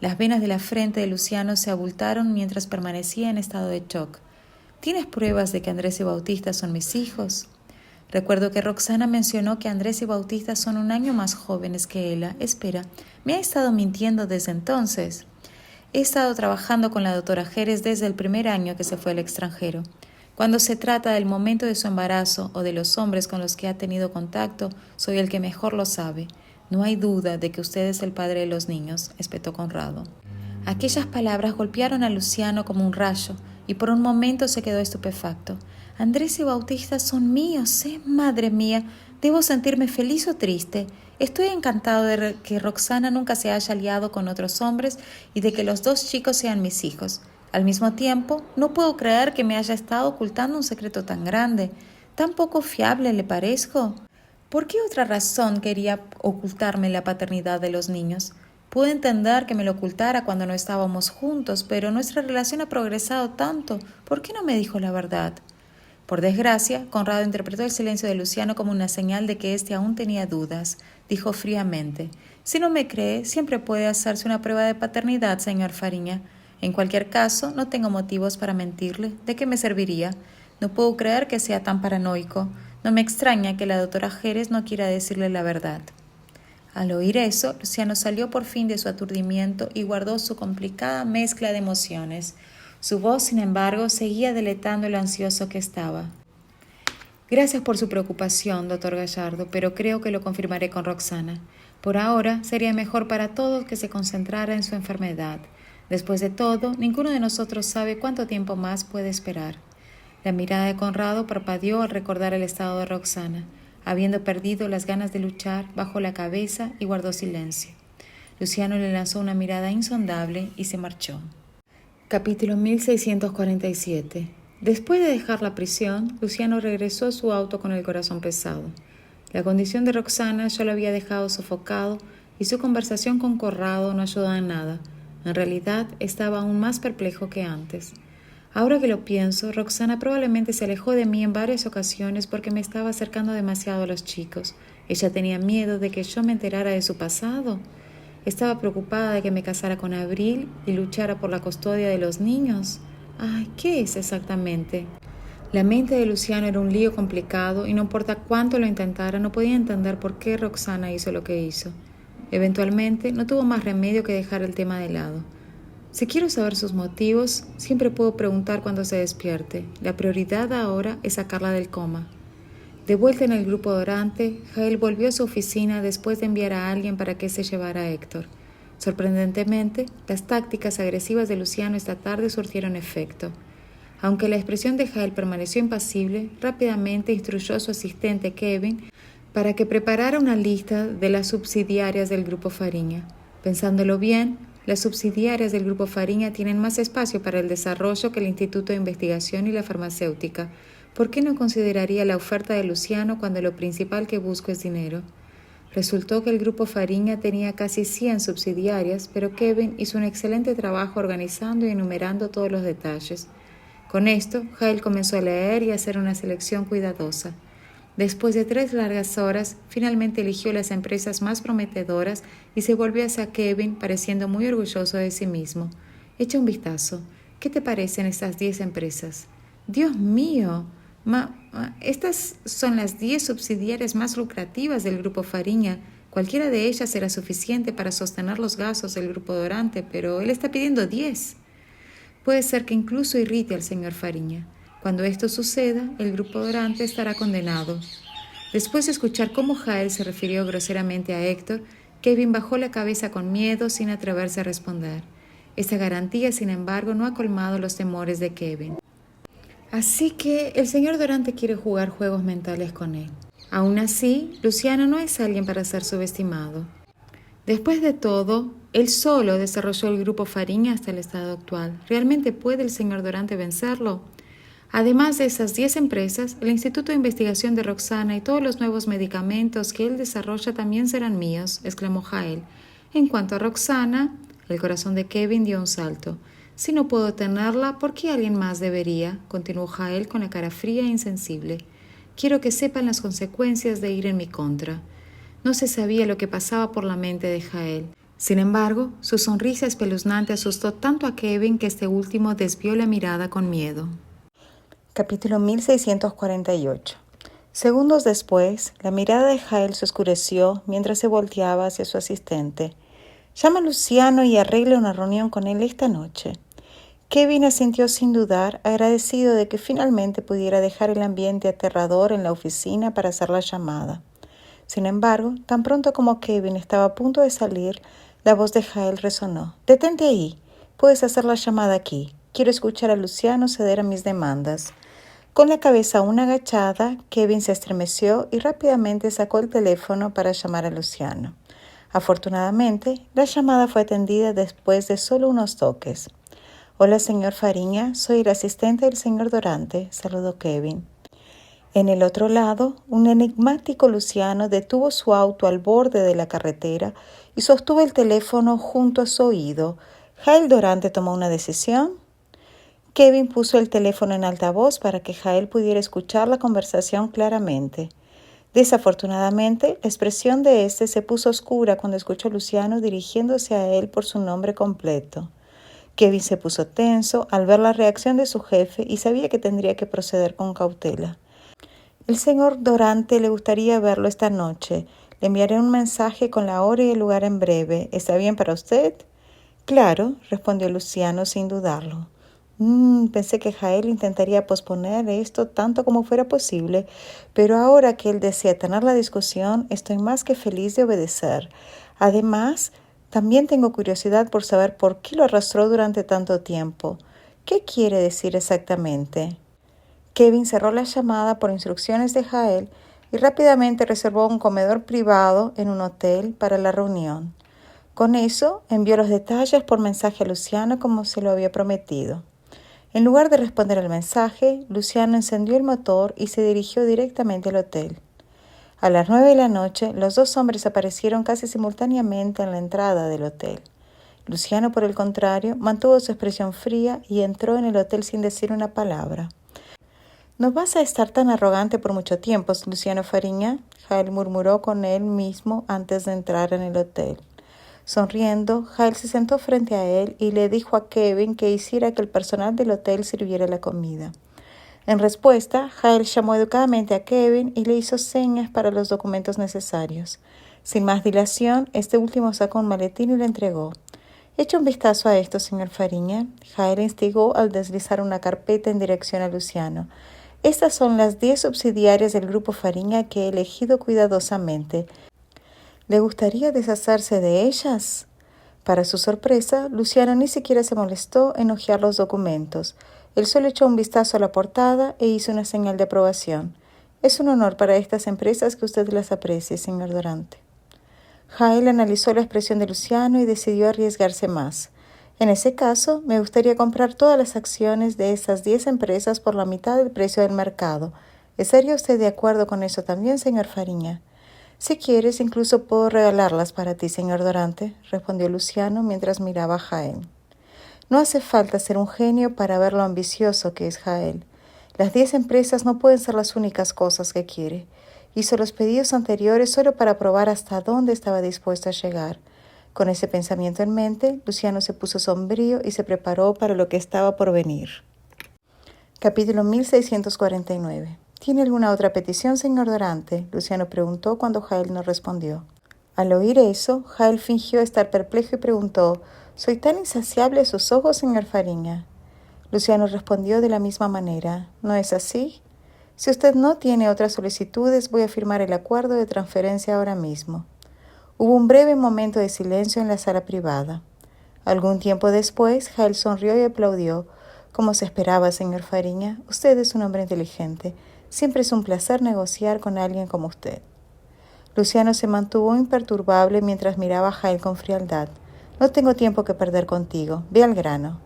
Las venas de la frente de Luciano se abultaron mientras permanecía en estado de shock. ¿Tienes pruebas de que Andrés y Bautista son mis hijos? Recuerdo que Roxana mencionó que Andrés y Bautista son 1 año más jóvenes que ella. Espera, ¿me ha estado mintiendo desde entonces? He estado trabajando con la doctora Jerez desde el primer año que se fue al extranjero. Cuando se trata del momento de su embarazo o de los hombres con los que ha tenido contacto, soy el que mejor lo sabe. No hay duda de que usted es el padre de los niños, espetó Conrado. Aquellas palabras golpearon a Luciano como un rayo y por un momento se quedó estupefacto. Andrés y Bautista son míos, ¿eh? Madre mía, ¿debo sentirme feliz o triste? Estoy encantado de que Roxana nunca se haya liado con otros hombres y de que los 2 chicos sean mis hijos. Al mismo tiempo, no puedo creer que me haya estado ocultando un secreto tan grande. ¿Tan poco fiable le parezco? ¿Por qué otra razón quería ocultarme la paternidad de los niños? Pude entender que me lo ocultara cuando no estábamos juntos, pero nuestra relación ha progresado tanto. ¿Por qué no me dijo la verdad? Por desgracia, Conrado interpretó el silencio de Luciano como una señal de que éste aún tenía dudas. Dijo fríamente: Si no me cree, siempre puede hacerse una prueba de paternidad, señor Fariña. En cualquier caso, no tengo motivos para mentirle. ¿De qué me serviría? No puedo creer que sea tan paranoico. No me extraña que la doctora Jerez no quiera decirle la verdad. Al oír eso, Luciano salió por fin de su aturdimiento y guardó su complicada mezcla de emociones. Su voz, sin embargo, seguía deletando lo ansioso que estaba. Gracias por su preocupación, doctor Gallardo, pero creo que lo confirmaré con Roxana. Por ahora, sería mejor para todos que se concentrara en su enfermedad. Después de todo, ninguno de nosotros sabe cuánto tiempo más puede esperar. La mirada de Conrado parpadeó al recordar el estado de Roxana. Habiendo perdido las ganas de luchar, bajó la cabeza y guardó silencio. Luciano le lanzó una mirada insondable y se marchó. Capítulo 1647. Después de dejar la prisión, Luciano regresó a su auto con el corazón pesado. La condición de Roxana ya lo había dejado sofocado y su conversación con Conrado no ayudaba en nada. En realidad, estaba aún más perplejo que antes. Ahora que lo pienso, Roxana probablemente se alejó de mí en varias ocasiones porque me estaba acercando demasiado a los chicos. Ella tenía miedo de que yo me enterara de su pasado. Estaba preocupada de que me casara con Abril y luchara por la custodia de los niños. Ay, ¿qué es exactamente? La mente de Luciano era un lío complicado y no importa cuánto lo intentara, no podía entender por qué Roxana hizo lo que hizo. Eventualmente, no tuvo más remedio que dejar el tema de lado. Si quiero saber sus motivos, siempre puedo preguntar cuando se despierte. La prioridad ahora es sacarla del coma. De vuelta en el grupo Dorante, Jael volvió a su oficina después de enviar a alguien para que se llevara a Héctor. Sorprendentemente, las tácticas agresivas de Luciano esta tarde surtieron efecto. Aunque la expresión de Jael permaneció impasible, rápidamente instruyó a su asistente Kevin para que preparara una lista de las subsidiarias del grupo Fariña. Pensándolo bien, las subsidiarias del Grupo Fariña tienen más espacio para el desarrollo que el Instituto de Investigación y la Farmacéutica. ¿Por qué no consideraría la oferta de Luciano cuando lo principal que busco es dinero? Resultó que el Grupo Fariña tenía casi 100 subsidiarias, pero Kevin hizo un excelente trabajo organizando y enumerando todos los detalles. Con esto, Jael comenzó a leer y a hacer una selección cuidadosa. Después de 3 largas horas, finalmente eligió las empresas más prometedoras y se volvió hacia Kevin, pareciendo muy orgulloso de sí mismo. Echa un vistazo. ¿Qué te parecen estas 10 empresas? ¡Dios mío! Estas son las 10 subsidiarias más lucrativas del Grupo Fariña. Cualquiera de ellas será suficiente para sostener los gastos del Grupo Dorante, pero él está pidiendo 10. Puede ser que incluso irrite al señor Fariña. Cuando esto suceda, el Grupo Dorante estará condenado. Después de escuchar cómo Jael se refirió groseramente a Héctor, Kevin bajó la cabeza con miedo sin atreverse a responder. Esta garantía, sin embargo, no ha colmado los temores de Kevin. Así que el señor Dorante quiere jugar juegos mentales con él. Aún así, Luciano no es alguien para ser subestimado. Después de todo, él solo desarrolló el Grupo Fariña hasta el estado actual. ¿Realmente puede el señor Dorante vencerlo? Además de esas 10 empresas, el Instituto de Investigación de Roxana y todos los nuevos medicamentos que él desarrolla también serán míos, exclamó Jael. En cuanto a Roxana, el corazón de Kevin dio un salto. Si no puedo tenerla, ¿por qué alguien más debería? Continuó Jael con la cara fría e insensible. Quiero que sepan las consecuencias de ir en mi contra. No se sabía lo que pasaba por la mente de Jael. Sin embargo, su sonrisa espeluznante asustó tanto a Kevin que este último desvió la mirada con miedo. Capítulo 1648. Segundos después, la mirada de Jael se oscureció mientras se volteaba hacia su asistente. Llama a Luciano y arregle una reunión con él esta noche. Kevin asintió sin dudar, agradecido de que finalmente pudiera dejar el ambiente aterrador en la oficina para hacer la llamada. Sin embargo, tan pronto como Kevin estaba a punto de salir, la voz de Jael resonó. «Detente ahí. Puedes hacer la llamada aquí. Quiero escuchar a Luciano ceder a mis demandas». Con la cabeza aún agachada, Kevin se estremeció y rápidamente sacó el teléfono para llamar a Luciano. Afortunadamente, la llamada fue atendida después de solo unos toques. «Hola, señor Fariña, soy el asistente del señor Dorante», saludó Kevin. En el otro lado, un enigmático Luciano detuvo su auto al borde de la carretera y sostuvo el teléfono junto a su oído. ¿Jael Dorante tomó una decisión? Kevin puso el teléfono en altavoz para que Jael pudiera escuchar la conversación claramente. Desafortunadamente, la expresión de éste se puso oscura cuando escuchó a Luciano dirigiéndose a él por su nombre completo. Kevin se puso tenso al ver la reacción de su jefe y sabía que tendría que proceder con cautela. «El señor Dorante le gustaría verlo esta noche. Le enviaré un mensaje con la hora y el lugar en breve. ¿Está bien para usted? Claro, respondió Luciano sin dudarlo. Pensé que Jael intentaría posponer esto tanto como fuera posible, pero ahora que él desea tener la discusión, estoy más que feliz de obedecer. Además, también tengo curiosidad por saber por qué lo arrastró durante tanto tiempo. ¿Qué quiere decir exactamente? Kevin cerró la llamada por instrucciones de Jael y rápidamente reservó un comedor privado en un hotel para la reunión. Con eso, envió los detalles por mensaje a Luciano como se lo había prometido. En lugar de responder al mensaje, Luciano encendió el motor y se dirigió directamente al hotel. A las 9 de la noche, los dos hombres aparecieron casi simultáneamente en la entrada del hotel. Luciano, por el contrario, mantuvo su expresión fría y entró en el hotel sin decir una palabra. «No vas a estar tan arrogante por mucho tiempo, Luciano Fariña», Jael murmuró con él mismo antes de entrar en el hotel. Sonriendo, Jael se sentó frente a él y le dijo a Kevin que hiciera que el personal del hotel sirviera la comida. En respuesta, Jael llamó educadamente a Kevin y le hizo señas para los documentos necesarios. Sin más dilación, este último sacó un maletín y lo entregó. «Echa un vistazo a esto, señor Fariña», Jael instigó al deslizar una carpeta en dirección a Luciano. «Estas son las 10 subsidiarias del grupo Fariña que he elegido cuidadosamente. ¿Le gustaría deshacerse de ellas?» Para su sorpresa, Luciano ni siquiera se molestó en hojear los documentos. Él solo echó un vistazo a la portada e hizo una señal de aprobación. «Es un honor para estas empresas que usted las aprecie, señor Durante». Jael analizó la expresión de Luciano y decidió arriesgarse más. «En ese caso, me gustaría comprar todas las acciones de esas 10 empresas por la mitad del precio del mercado. ¿Estaría usted de acuerdo con eso también, señor Fariña?» «Si quieres, incluso puedo regalarlas para ti, señor Durante», respondió Luciano mientras miraba a Jael. No hace falta ser un genio para ver lo ambicioso que es Jael. Las 10 empresas no pueden ser las únicas cosas que quiere. Hizo los pedidos anteriores solo para probar hasta dónde estaba dispuesto a llegar. Con ese pensamiento en mente, Luciano se puso sombrío y se preparó para lo que estaba por venir. Capítulo 1649. «¿Tiene alguna otra petición, señor Durante?», Luciano preguntó cuando Jael no respondió. Al oír eso, Jael fingió estar perplejo y preguntó: «¿Soy tan insaciable a sus ojos, señor Fariña?». Luciano respondió de la misma manera: «¿No es así? Si usted no tiene otras solicitudes, voy a firmar el acuerdo de transferencia ahora mismo». Hubo un breve momento de silencio en la sala privada. Algún tiempo después, Jael sonrió y aplaudió. «Como se esperaba, señor Fariña, usted es un hombre inteligente. Siempre es un placer negociar con alguien como usted». Luciano se mantuvo imperturbable mientras miraba a Jael con frialdad. «No tengo tiempo que perder contigo. Ve al grano».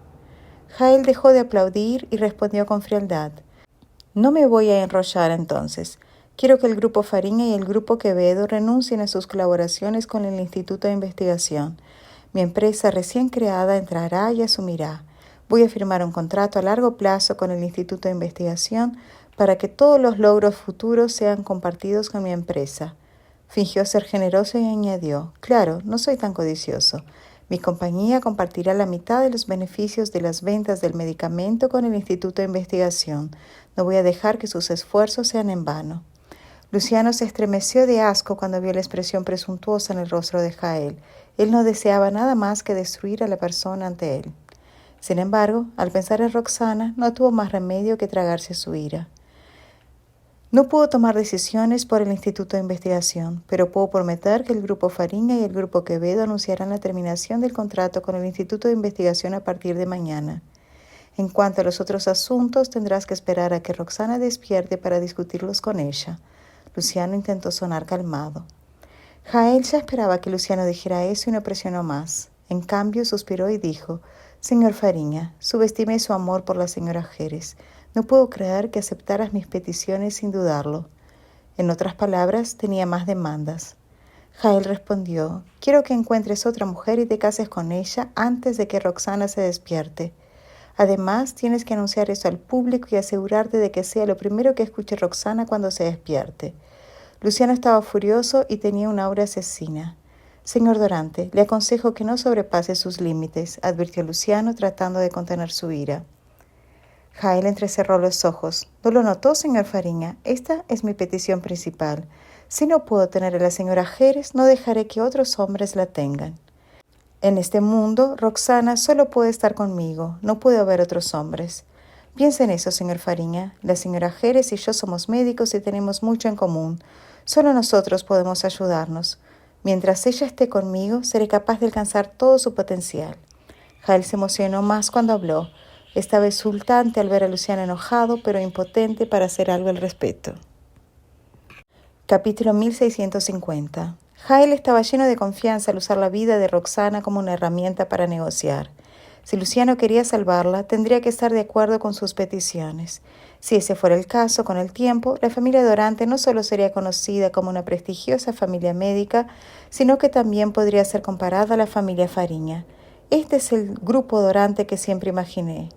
Jael dejó de aplaudir y respondió con frialdad: «No me voy a enrollar entonces. Quiero que el Grupo Fariña y el Grupo Quevedo renuncien a sus colaboraciones con el Instituto de Investigación. Mi empresa recién creada entrará y asumirá. Voy a firmar un contrato a largo plazo con el Instituto de Investigación para que todos los logros futuros sean compartidos con mi empresa». Fingió ser generoso y añadió: «Claro, no soy tan codicioso. Mi compañía compartirá la mitad de los beneficios de las ventas del medicamento con el Instituto de Investigación. No voy a dejar que sus esfuerzos sean en vano». Luciano se estremeció de asco cuando vio la expresión presuntuosa en el rostro de Jael. Él no deseaba nada más que destruir a la persona ante él. Sin embargo, al pensar en Roxana, no tuvo más remedio que tragarse su ira. «No puedo tomar decisiones por el Instituto de Investigación, pero puedo prometer que el Grupo Fariña y el Grupo Quevedo anunciarán la terminación del contrato con el Instituto de Investigación a partir de mañana. En cuanto a los otros asuntos, tendrás que esperar a que Roxana despierte para discutirlos con ella». Luciano intentó sonar calmado. Jael ya esperaba que Luciano dijera eso y no presionó más. En cambio, suspiró y dijo: «Señor Fariña, subestimé su amor por la señora Jerez. No puedo creer que aceptaras mis peticiones sin dudarlo». En otras palabras, tenía más demandas. Jael respondió: «Quiero que encuentres otra mujer y te cases con ella antes de que Roxana se despierte. Además, tienes que anunciar eso al público y asegurarte de que sea lo primero que escuche Roxana cuando se despierte». Luciano estaba furioso y tenía una aura asesina. «Señor Durante, le aconsejo que no sobrepase sus límites», advirtió Luciano tratando de contener su ira. Jael entrecerró los ojos. «¿No lo notó, señor Fariña? Esta es mi petición principal. Si no puedo tener a la señora Jerez, no dejaré que otros hombres la tengan. En este mundo, Roxana solo puede estar conmigo, no puede haber otros hombres. Piensa en eso, señor Fariña. La señora Jerez y yo somos médicos y tenemos mucho en común. Solo nosotros podemos ayudarnos. Mientras ella esté conmigo, seré capaz de alcanzar todo su potencial. Jael se emocionó más cuando habló. Estaba exultante al ver a Luciano enojado, pero impotente para hacer algo al respecto. Capítulo 1650. Jael estaba lleno de confianza al usar la vida de Roxana como una herramienta para negociar. Si Luciano quería salvarla, tendría que estar de acuerdo con sus peticiones. Si ese fuera el caso, con el tiempo, la familia Dorante no solo sería conocida como una prestigiosa familia médica, sino que también podría ser comparada a la familia Fariña. Este es el grupo Dorante que siempre imaginé.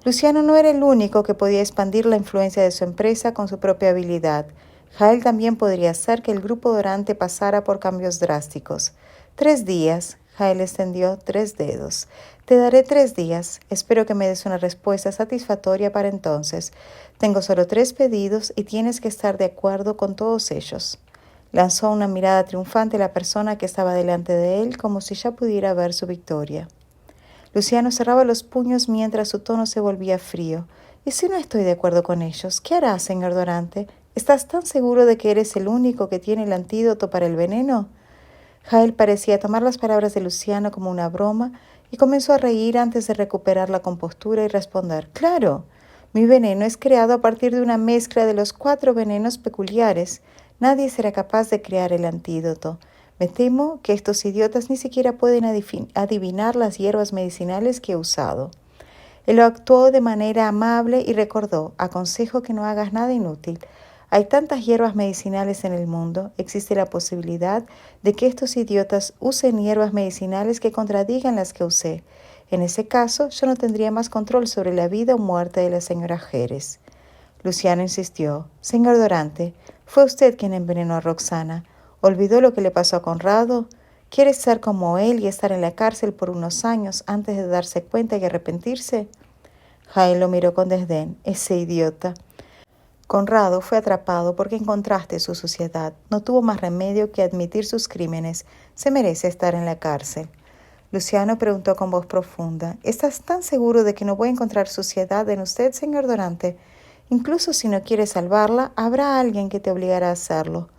Luciano no era el único que podía expandir la influencia de su empresa con su propia habilidad. Jael también podría hacer que el grupo Dorante pasara por cambios drásticos. 3 días. Jael extendió 3 dedos. Te daré 3 días. Espero que me des una respuesta satisfactoria para entonces. Tengo solo 3 pedidos y tienes que estar de acuerdo con todos ellos. Lanzó una mirada triunfante a la persona que estaba delante de él, como si ya pudiera ver su victoria. Luciano cerraba los puños mientras su tono se volvía frío. ¿Y si no estoy de acuerdo con ellos? ¿Qué hará, señor Dorante? ¿Estás tan seguro de que eres el único que tiene el antídoto para el veneno? Jael parecía tomar las palabras de Luciano como una broma y comenzó a reír antes de recuperar la compostura y responder. Claro, mi veneno es creado a partir de una mezcla de los 4 venenos peculiares. Nadie será capaz de crear el antídoto. Me temo que estos idiotas ni siquiera pueden adivinar las hierbas medicinales que he usado. Él actuó de manera amable y recordó, aconsejo que no hagas nada inútil. Hay tantas hierbas medicinales en el mundo, existe la posibilidad de que estos idiotas usen hierbas medicinales que contradigan las que usé. En ese caso, yo no tendría más control sobre la vida o muerte de la señora Jerez. Luciano insistió. Señor Dorante, fue usted quien envenenó a Roxana. ¿Olvidó lo que le pasó a Conrado? ¿Quiere ser como él y estar en la cárcel por unos años antes de darse cuenta y arrepentirse? Jael lo miró con desdén. Ese idiota. Conrado fue atrapado porque encontraste su suciedad. No tuvo más remedio que admitir sus crímenes. Se merece estar en la cárcel. Luciano preguntó con voz profunda. ¿Estás tan seguro de que no voy a encontrar suciedad en usted, señor Dorante? Incluso si no quieres salvarla, habrá alguien que te obligará a hacerlo.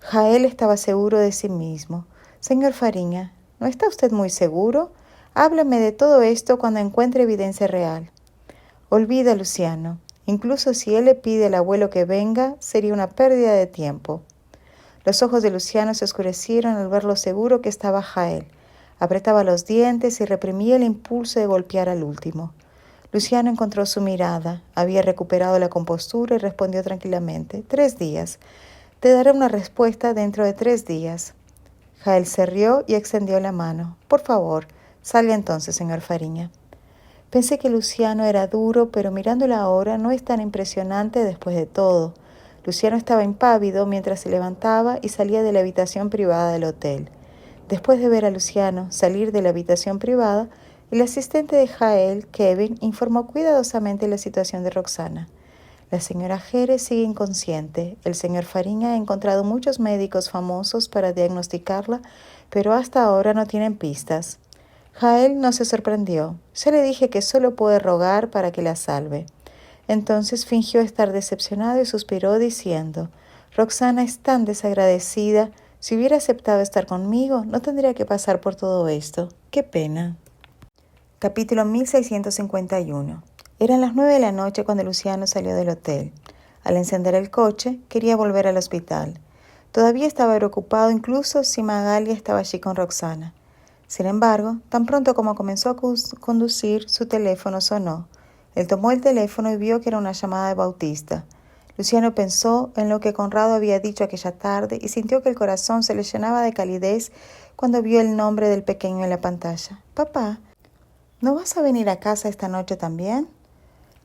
Jael estaba seguro de sí mismo. Señor Fariña, ¿no está usted muy seguro? Háblame de todo esto cuando encuentre evidencia real. Olvida, Luciano. Incluso si él le pide al abuelo que venga, sería una pérdida de tiempo. Los ojos de Luciano se oscurecieron al ver lo seguro que estaba Jael. Apretaba los dientes y reprimía el impulso de golpear al último. Luciano encontró su mirada. Había recuperado la compostura y respondió tranquilamente. 3 días. Te daré una respuesta dentro de 3 días. Jael se rió y extendió la mano. Por favor, salga entonces, señor Fariña. Pensé que Luciano era duro, pero mirándolo ahora no es tan impresionante después de todo. Luciano estaba impávido mientras se levantaba y salía de la habitación privada del hotel. Después de ver a Luciano salir de la habitación privada, el asistente de Jael, Kevin, informó cuidadosamente la situación de Roxana. La señora Jerez sigue inconsciente. El señor Fariña ha encontrado muchos médicos famosos para diagnosticarla, pero hasta ahora no tienen pistas. Jael no se sorprendió. Ya le dije que solo puede rogar para que la salve. Entonces fingió estar decepcionado y suspiró diciendo, Roxana es tan desagradecida. Si hubiera aceptado estar conmigo, no tendría que pasar por todo esto. ¡Qué pena! Capítulo 1651. Eran las 9 de la noche cuando Luciano salió del hotel. Al encender el coche, quería volver al hospital. Todavía estaba preocupado incluso si Magalia estaba allí con Roxana. Sin embargo, tan pronto como comenzó a conducir, su teléfono sonó. Él tomó el teléfono y vio que era una llamada de Bautista. Luciano pensó en lo que Conrado había dicho aquella tarde y sintió que el corazón se le llenaba de calidez cuando vio el nombre del pequeño en la pantalla. «Papá, ¿no vas a venir a casa esta noche también?»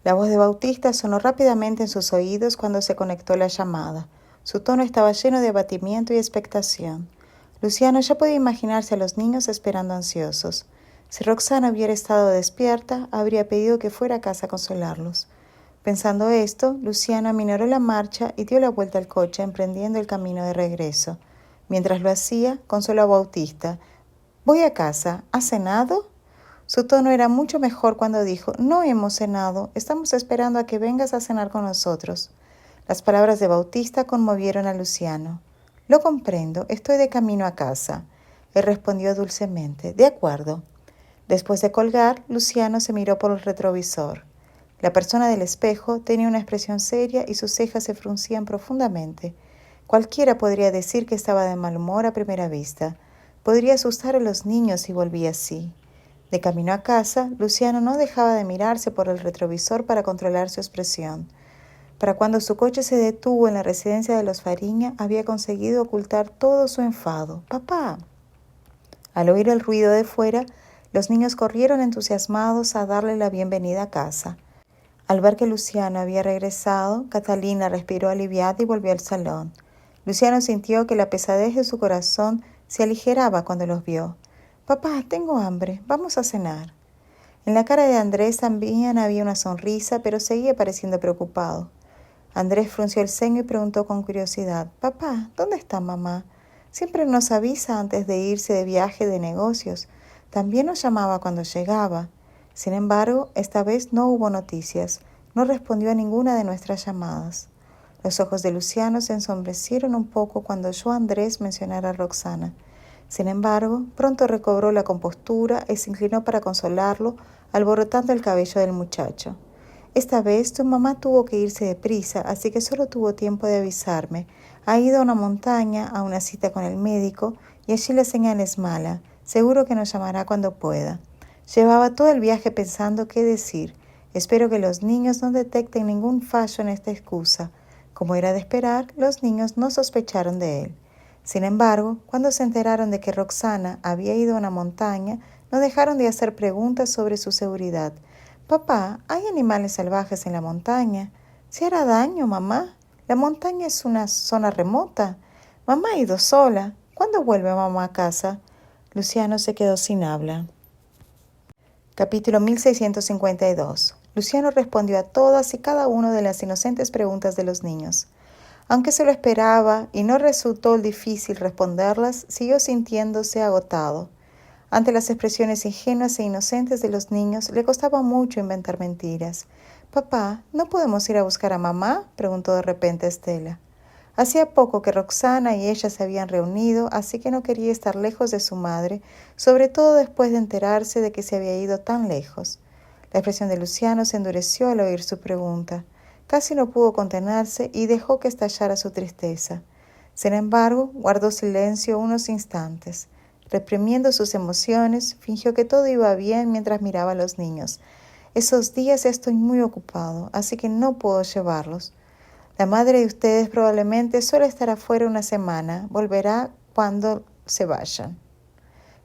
La voz de Bautista sonó rápidamente en sus oídos cuando se conectó la llamada. Su tono estaba lleno de abatimiento y expectación. Luciano ya podía imaginarse a los niños esperando ansiosos. Si Roxana hubiera estado despierta, habría pedido que fuera a casa a consolarlos. Pensando esto, Luciano aminoró la marcha y dio la vuelta al coche, emprendiendo el camino de regreso. Mientras lo hacía, consoló a Bautista. «Voy a casa. ¿Has cenado?» Su tono era mucho mejor cuando dijo, «No hemos cenado. Estamos esperando a que vengas a cenar con nosotros». Las palabras de Bautista conmovieron a Luciano. «Lo comprendo. Estoy de camino a casa». Él respondió dulcemente, «De acuerdo». Después de colgar, Luciano se miró por el retrovisor. La persona del espejo tenía una expresión seria y sus cejas se fruncían profundamente. Cualquiera podría decir que estaba de mal humor a primera vista. Podría asustar a los niños si volvía así. De camino a casa, Luciano no dejaba de mirarse por el retrovisor para controlar su expresión. Para cuando su coche se detuvo en la residencia de los Fariña, había conseguido ocultar todo su enfado. «¡Papá!». Al oír el ruido de fuera, los niños corrieron entusiasmados a darle la bienvenida a casa. Al ver que Luciano había regresado, Catalina respiró aliviada y volvió al salón. Luciano sintió que la pesadez de su corazón se aligeraba cuando los vio. «Papá, tengo hambre. Vamos a cenar». En la cara de Andrés también había una sonrisa, pero seguía pareciendo preocupado. Andrés frunció el ceño y preguntó con curiosidad, «Papá, ¿dónde está mamá? Siempre nos avisa antes de irse de viaje de negocios. También nos llamaba cuando llegaba». Sin embargo, esta vez no hubo noticias. No respondió a ninguna de nuestras llamadas. Los ojos de Luciano se ensombrecieron un poco cuando oyó a Andrés mencionar a Roxana. Sin embargo, pronto recobró la compostura y se inclinó para consolarlo, alborotando el cabello del muchacho. «Esta vez tu mamá tuvo que irse deprisa, así que solo tuvo tiempo de avisarme. Ha ido a una montaña, a una cita con el médico, y allí la señal es mala. Seguro que nos llamará cuando pueda». Llevaba todo el viaje pensando qué decir. Espero que los niños no detecten ningún fallo en esta excusa. Como era de esperar, los niños no sospecharon de él. Sin embargo, cuando se enteraron de que Roxana había ido a una montaña, no dejaron de hacer preguntas sobre su seguridad. «Papá, ¿hay animales salvajes en la montaña? ¿Se hará daño, mamá? La montaña es una zona remota. Mamá ha ido sola. ¿Cuándo vuelve mamá a casa?» Luciano se quedó sin habla. Capítulo 1652. Luciano respondió a todas y cada una de las inocentes preguntas de los niños. Aunque se lo esperaba y no resultó difícil responderlas, siguió sintiéndose agotado. Ante las expresiones ingenuas e inocentes de los niños, le costaba mucho inventar mentiras. «Papá, ¿no podemos ir a buscar a mamá?», preguntó de repente Estela. Hacía poco que Roxana y ella se habían reunido, así que no quería estar lejos de su madre, sobre todo después de enterarse de que se había ido tan lejos. La expresión de Luciano se endureció al oír su pregunta. Casi no pudo contenerse y dejó que estallara su tristeza. Sin embargo, guardó silencio unos instantes. Reprimiendo sus emociones, fingió que todo iba bien mientras miraba a los niños. «Esos días estoy muy ocupado, así que no puedo llevarlos. La madre de ustedes probablemente solo estará fuera una semana. Volverá cuando se vayan».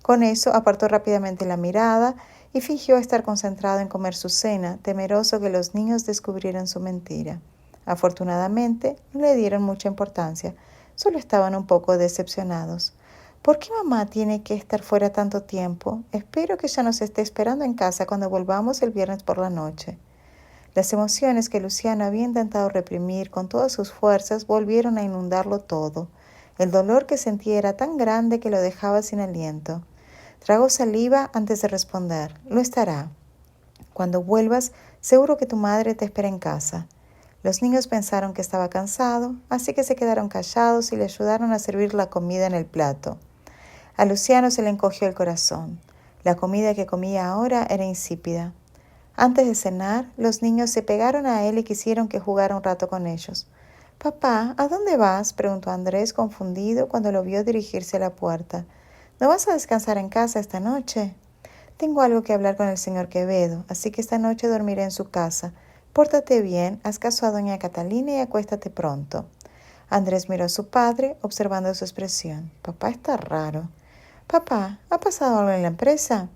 Con eso apartó rápidamente la mirada y fingió estar concentrado en comer su cena, temeroso que los niños descubrieran su mentira. Afortunadamente, no le dieron mucha importancia, solo estaban un poco decepcionados. «¿Por qué mamá tiene que estar fuera tanto tiempo? Espero que ya nos esté esperando en casa cuando volvamos el viernes por la noche». Las emociones que Luciano había intentado reprimir con todas sus fuerzas volvieron a inundarlo todo. El dolor que sentía era tan grande que lo dejaba sin aliento. Tragó saliva antes de responder. «Lo estará. Cuando vuelvas, seguro que tu madre te espera en casa». Los niños pensaron que estaba cansado, así que se quedaron callados y le ayudaron a servir la comida en el plato. A Luciano se le encogió el corazón. La comida que comía ahora era insípida. Antes de cenar, los niños se pegaron a él y quisieron que jugara un rato con ellos. «Papá, ¿a dónde vas?», preguntó Andrés confundido cuando lo vio dirigirse a la puerta. «¿No vas a descansar en casa esta noche?». «Tengo algo que hablar con el señor Quevedo, así que esta noche dormiré en su casa. Pórtate bien, haz caso a doña Catalina y acuéstate pronto». Andrés miró a su padre, observando su expresión. «Papá está raro». «Papá, ¿ha pasado algo en la empresa?».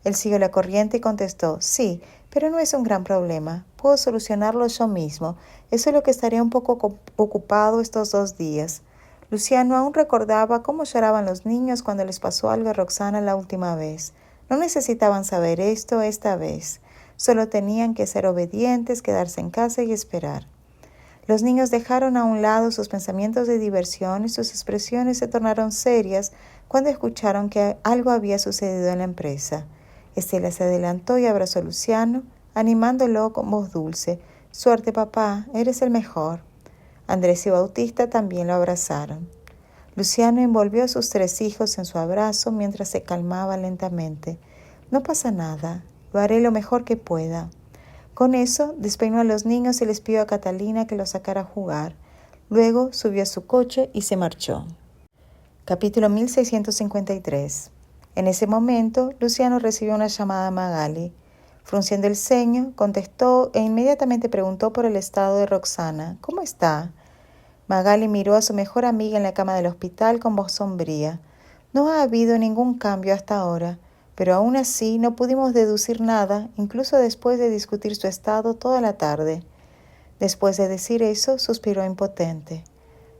Él siguió la corriente y contestó, «Sí, pero no es un gran problema. Puedo solucionarlo yo mismo. Eso es lo que estaré un poco ocupado estos 2 días». Luciano aún recordaba cómo lloraban los niños cuando les pasó algo a Roxana la última vez. No necesitaban saber esto esta vez. Solo tenían que ser obedientes, quedarse en casa y esperar. Los niños dejaron a un lado sus pensamientos de diversión y sus expresiones se tornaron serias cuando escucharon que algo había sucedido en la empresa. Estela se adelantó y abrazó a Luciano, animándolo con voz dulce. «Suerte, papá, eres el mejor». Andrés y Bautista también lo abrazaron. Luciano envolvió a sus 3 hijos en su abrazo mientras se calmaba lentamente. «No pasa nada, lo haré lo mejor que pueda». Con eso, despeinó a los niños y les pidió a Catalina que los sacara a jugar. Luego subió a su coche y se marchó. Capítulo 1653. En ese momento, Luciano recibió una llamada de Magali. Frunciendo el ceño, contestó e inmediatamente preguntó por el estado de Roxana. «¿Cómo está?». Magali miró a su mejor amiga en la cama del hospital con voz sombría. «No ha habido ningún cambio hasta ahora, pero aún así no pudimos deducir nada, incluso después de discutir su estado toda la tarde». Después de decir eso, suspiró impotente.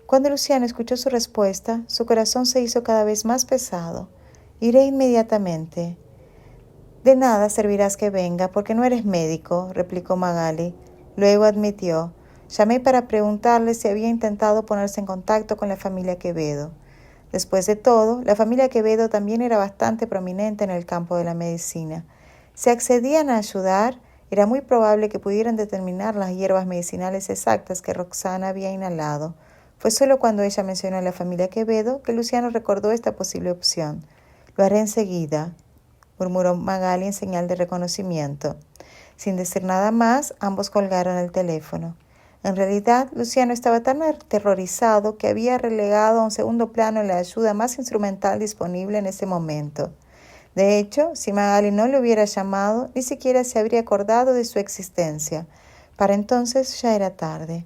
Cuando Luciano escuchó su respuesta, su corazón se hizo cada vez más pesado. «Iré inmediatamente». «De nada servirás que venga, porque no eres médico», replicó Magali. Luego admitió: «Llamé para preguntarle si había intentado ponerse en contacto con la familia Quevedo». Después de todo, la familia Quevedo también era bastante prominente en el campo de la medicina. Si accedían a ayudar, era muy probable que pudieran determinar las hierbas medicinales exactas que Roxana había inhalado. Fue solo cuando ella mencionó a la familia Quevedo que Luciano recordó esta posible opción. «Lo haré enseguida», murmuró Magali en señal de reconocimiento. Sin decir nada más, ambos colgaron el teléfono. En realidad, Luciano estaba tan aterrorizado que había relegado a un segundo plano la ayuda más instrumental disponible en ese momento. De hecho, si Magali no le hubiera llamado, ni siquiera se habría acordado de su existencia. Para entonces ya era tarde.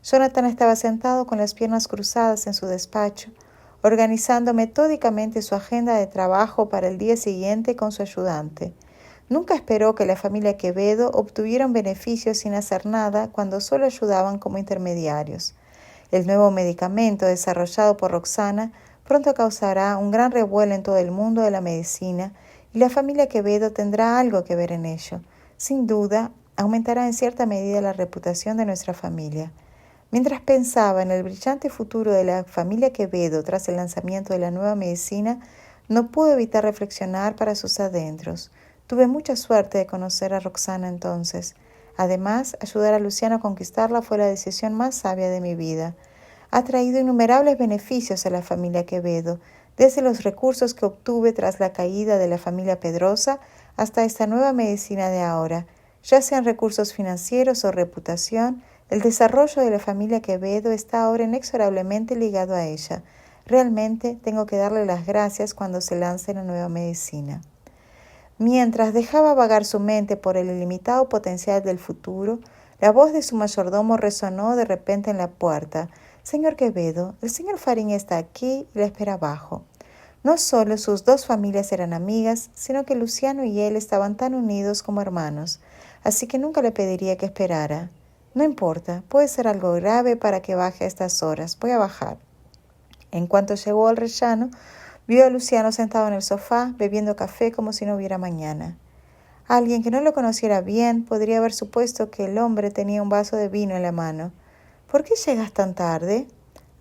Jonathan estaba sentado con las piernas cruzadas en su despacho, organizando metódicamente su agenda de trabajo para el día siguiente con su ayudante. Nunca esperó que la familia Quevedo obtuviera un beneficio sin hacer nada cuando solo ayudaban como intermediarios. El nuevo medicamento desarrollado por Roxana pronto causará un gran revuelo en todo el mundo de la medicina y la familia Quevedo tendrá algo que ver en ello. Sin duda, aumentará en cierta medida la reputación de nuestra familia. Mientras pensaba en el brillante futuro de la familia Quevedo tras el lanzamiento de la nueva medicina, no pudo evitar reflexionar para sus adentros. Tuve mucha suerte de conocer a Roxana entonces. Además, ayudar a Luciano a conquistarla fue la decisión más sabia de mi vida. Ha traído innumerables beneficios a la familia Quevedo, desde los recursos que obtuve tras la caída de la familia Pedrosa hasta esta nueva medicina de ahora. Ya sean recursos financieros o reputación, el desarrollo de la familia Quevedo está ahora inexorablemente ligado a ella. Realmente tengo que darle las gracias cuando se lance la nueva medicina. Mientras dejaba vagar su mente por el ilimitado potencial del futuro, la voz de su mayordomo resonó de repente en la puerta. «Señor Quevedo, el señor Farín está aquí y la espera abajo». No solo sus 2 familias eran amigas, sino que Luciano y él estaban tan unidos como hermanos, así que nunca le pediría que esperara. «No importa, puede ser algo grave para que baje a estas horas. Voy a bajar». En cuanto llegó al rellano, vio a Luciano sentado en el sofá, bebiendo café como si no hubiera mañana. Alguien que no lo conociera bien podría haber supuesto que el hombre tenía un vaso de vino en la mano. «¿Por qué llegas tan tarde?».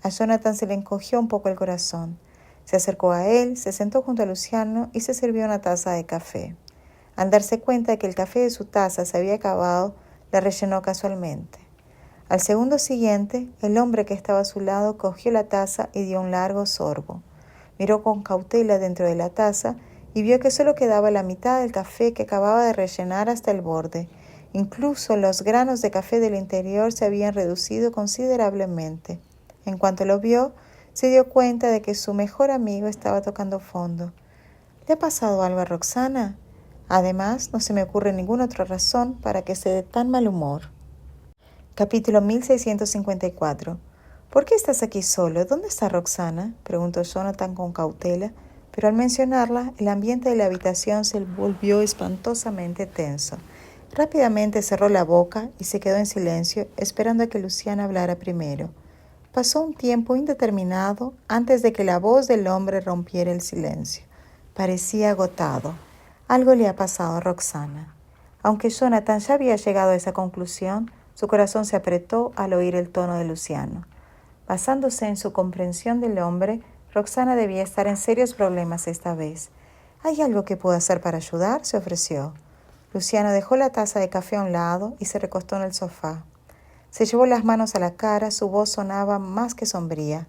A Jonathan se le encogió un poco el corazón. Se acercó a él, se sentó junto a Luciano y se sirvió una taza de café. Al darse cuenta de que el café de su taza se había acabado, la rellenó casualmente. Al segundo siguiente, el hombre que estaba a su lado cogió la taza y dio un largo sorbo. Miró con cautela dentro de la taza y vio que solo quedaba la mitad del café que acababa de rellenar hasta el borde. Incluso los granos de café del interior se habían reducido considerablemente. En cuanto lo vio, se dio cuenta de que su mejor amigo estaba tocando fondo. «¿Le ha pasado algo a Roxana? Además, no se me ocurre ninguna otra razón para que esté de tan mal humor». Capítulo 1654. «¿Por qué estás aquí solo? ¿Dónde está Roxana?», preguntó Jonathan con cautela, pero al mencionarla, el ambiente de la habitación se volvió espantosamente tenso. Rápidamente cerró la boca y se quedó en silencio, esperando a que Luciano hablara primero. Pasó un tiempo indeterminado antes de que la voz del hombre rompiera el silencio. Parecía agotado. «Algo le ha pasado a Roxana». Aunque Jonathan ya había llegado a esa conclusión, su corazón se apretó al oír el tono de Luciano. Basándose en su comprensión del hombre, Roxana debía estar en serios problemas esta vez. ¿Hay algo que puedo hacer para ayudar?, se ofreció. Luciano dejó la taza de café a un lado y se recostó en el sofá. Se llevó las manos a la cara, su voz sonaba más que sombría.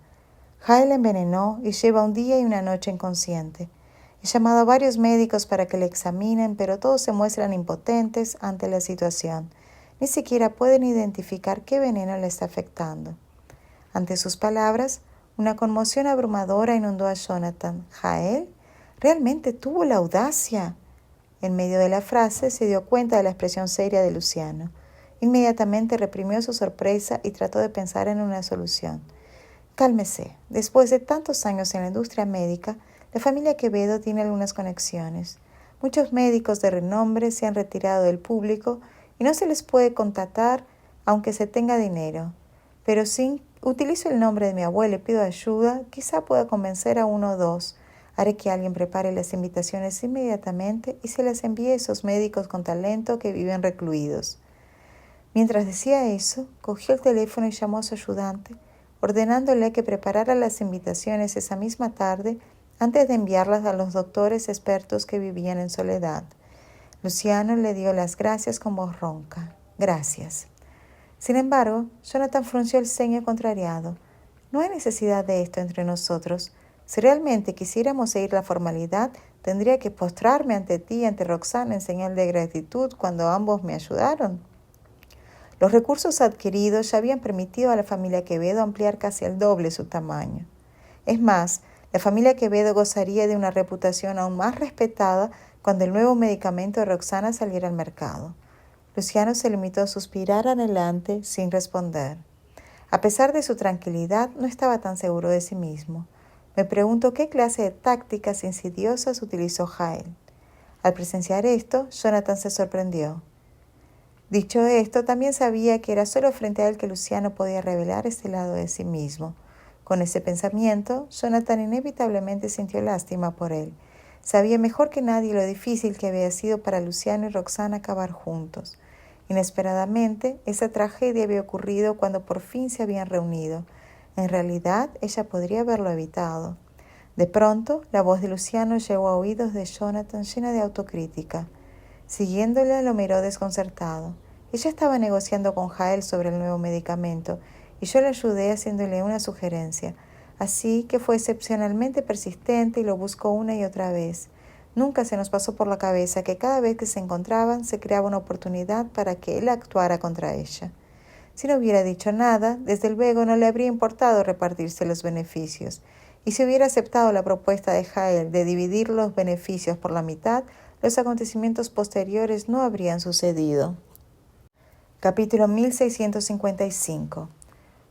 Jael envenenó y lleva un día y una noche inconsciente. He llamado a varios médicos para que le examinen, pero todos se muestran impotentes ante la situación. Ni siquiera pueden identificar qué veneno le está afectando. Ante sus palabras, una conmoción abrumadora inundó a Jonathan. ¿Jael? ¿Realmente tuvo la audacia? En medio de la frase se dio cuenta de la expresión seria de Luciano. Inmediatamente reprimió su sorpresa y trató de pensar en una solución. Cálmese. Después de tantos años en la industria médica, la familia Quevedo tiene algunas conexiones. Muchos médicos de renombre se han retirado del público y no se les puede contratar aunque se tenga dinero. Pero si utilizo el nombre de mi abuela y pido ayuda, quizá pueda convencer a uno o dos. Haré que alguien prepare las invitaciones inmediatamente y se las envíe a esos médicos con talento que viven recluidos. Mientras decía eso, cogió el teléfono y llamó a su ayudante, ordenándole que preparara las invitaciones esa misma tarde antes de enviarlas a los doctores expertos que vivían en soledad. Luciano le dio las gracias con voz ronca. Gracias. Sin embargo, Jonathan frunció el ceño contrariado. No hay necesidad de esto entre nosotros. Si realmente quisiéramos seguir la formalidad, tendría que postrarme ante ti y ante Roxana en señal de gratitud cuando ambos me ayudaron. Los recursos adquiridos ya habían permitido a la familia Quevedo ampliar casi el doble su tamaño. Es más, la familia Quevedo gozaría de una reputación aún más respetada cuando el nuevo medicamento de Roxana saliera al mercado. Luciano se limitó a suspirar adelante sin responder. A pesar de su tranquilidad, no estaba tan seguro de sí mismo. Me pregunto qué clase de tácticas insidiosas utilizó Jael. Al presenciar esto, Jonathan se sorprendió. Dicho esto, también sabía que era solo frente a él que Luciano podía revelar este lado de sí mismo. Con ese pensamiento, Jonathan inevitablemente sintió lástima por él. Sabía mejor que nadie lo difícil que había sido para Luciano y Roxana acabar juntos. Inesperadamente, esa tragedia había ocurrido cuando por fin se habían reunido. En realidad, ella podría haberlo evitado. De pronto, la voz de Luciano llegó a oídos de Jonathan llena de autocrítica. Siguiéndola, lo miró desconcertado. Ella estaba negociando con Jael sobre el nuevo medicamento y yo le ayudé haciéndole una sugerencia. Así que fue excepcionalmente persistente y lo buscó una y otra vez. Nunca se nos pasó por la cabeza que cada vez que se encontraban se creaba una oportunidad para que él actuara contra ella. Si no hubiera dicho nada, desde luego no le habría importado repartirse los beneficios. Y si hubiera aceptado la propuesta de Jael de dividir los beneficios por la mitad, los acontecimientos posteriores no habrían sucedido. Capítulo 1655.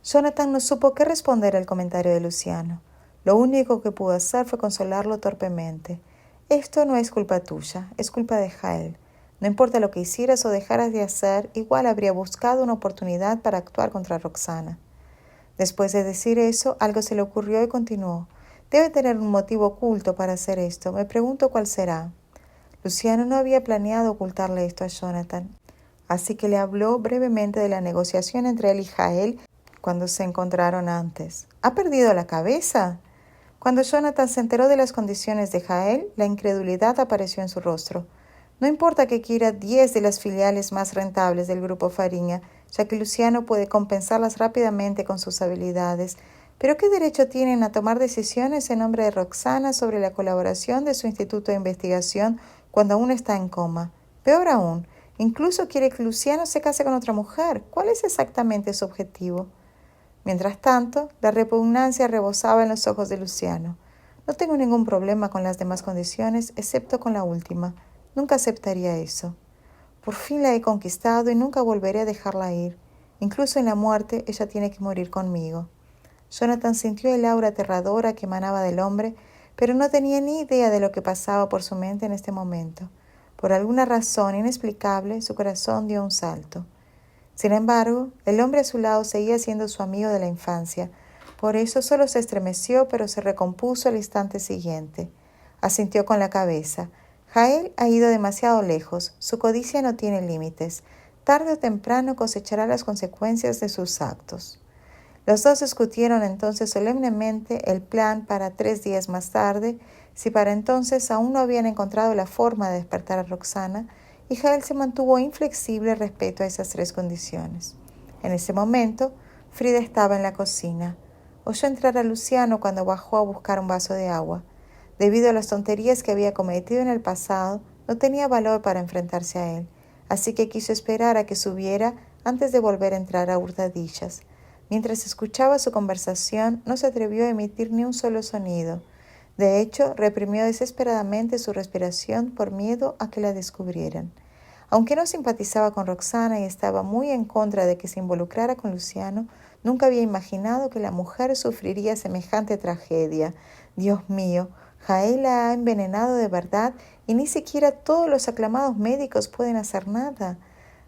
Jonathan no supo qué responder al comentario de Luciano. Lo único que pudo hacer fue consolarlo torpemente. Esto no es culpa tuya, es culpa de Jael. No importa lo que hicieras o dejaras de hacer, igual habría buscado una oportunidad para actuar contra Roxana. Después de decir eso, algo se le ocurrió y continuó. Debe tener un motivo oculto para hacer esto. Me pregunto cuál será. Luciano no había planeado ocultarle esto a Jonathan, así que le habló brevemente de la negociación entre él y Jael cuando se encontraron antes. ¿Ha perdido la cabeza? Cuando Jonathan se enteró de las condiciones de Jael, la incredulidad apareció en su rostro. No importa que quiera 10 de las filiales más rentables del Grupo Fariña, ya que Luciano puede compensarlas rápidamente con sus habilidades. ¿Pero qué derecho tienen a tomar decisiones en nombre de Roxana sobre la colaboración de su instituto de investigación cuando aún está en coma? Peor aún, incluso quiere que Luciano se case con otra mujer. ¿Cuál es exactamente su objetivo? Mientras tanto, la repugnancia rebosaba en los ojos de Luciano. No tengo ningún problema con las demás condiciones, excepto con la última. Nunca aceptaría eso. Por fin la he conquistado y nunca volveré a dejarla ir. Incluso en la muerte, ella tiene que morir conmigo. Jonathan sintió el aura aterradora que emanaba del hombre, pero no tenía ni idea de lo que pasaba por su mente en este momento. Por alguna razón inexplicable, su corazón dio un salto. Sin embargo, el hombre a su lado seguía siendo su amigo de la infancia. Por eso solo se estremeció, pero se recompuso al instante siguiente. Asintió con la cabeza. Jael ha ido demasiado lejos, su codicia no tiene límites. Tarde o temprano cosechará las consecuencias de sus actos. Los dos discutieron entonces solemnemente el plan para 3 días más tarde, si para entonces aún no habían encontrado la forma de despertar a Roxana, y Jael se mantuvo inflexible respecto a esas 3 condiciones. En ese momento, Frida estaba en la cocina. Oyó entrar a Luciano cuando bajó a buscar un vaso de agua. Debido a las tonterías que había cometido en el pasado, no tenía valor para enfrentarse a él, así que quiso esperar a que subiera antes de volver a entrar a hurtadillas. Mientras escuchaba su conversación, no se atrevió a emitir ni un solo sonido. De hecho, reprimió desesperadamente su respiración por miedo a que la descubrieran. Aunque no simpatizaba con Roxana y estaba muy en contra de que se involucrara con Luciano, nunca había imaginado que la mujer sufriría semejante tragedia. Dios mío, Jael la ha envenenado de verdad y ni siquiera todos los aclamados médicos pueden hacer nada.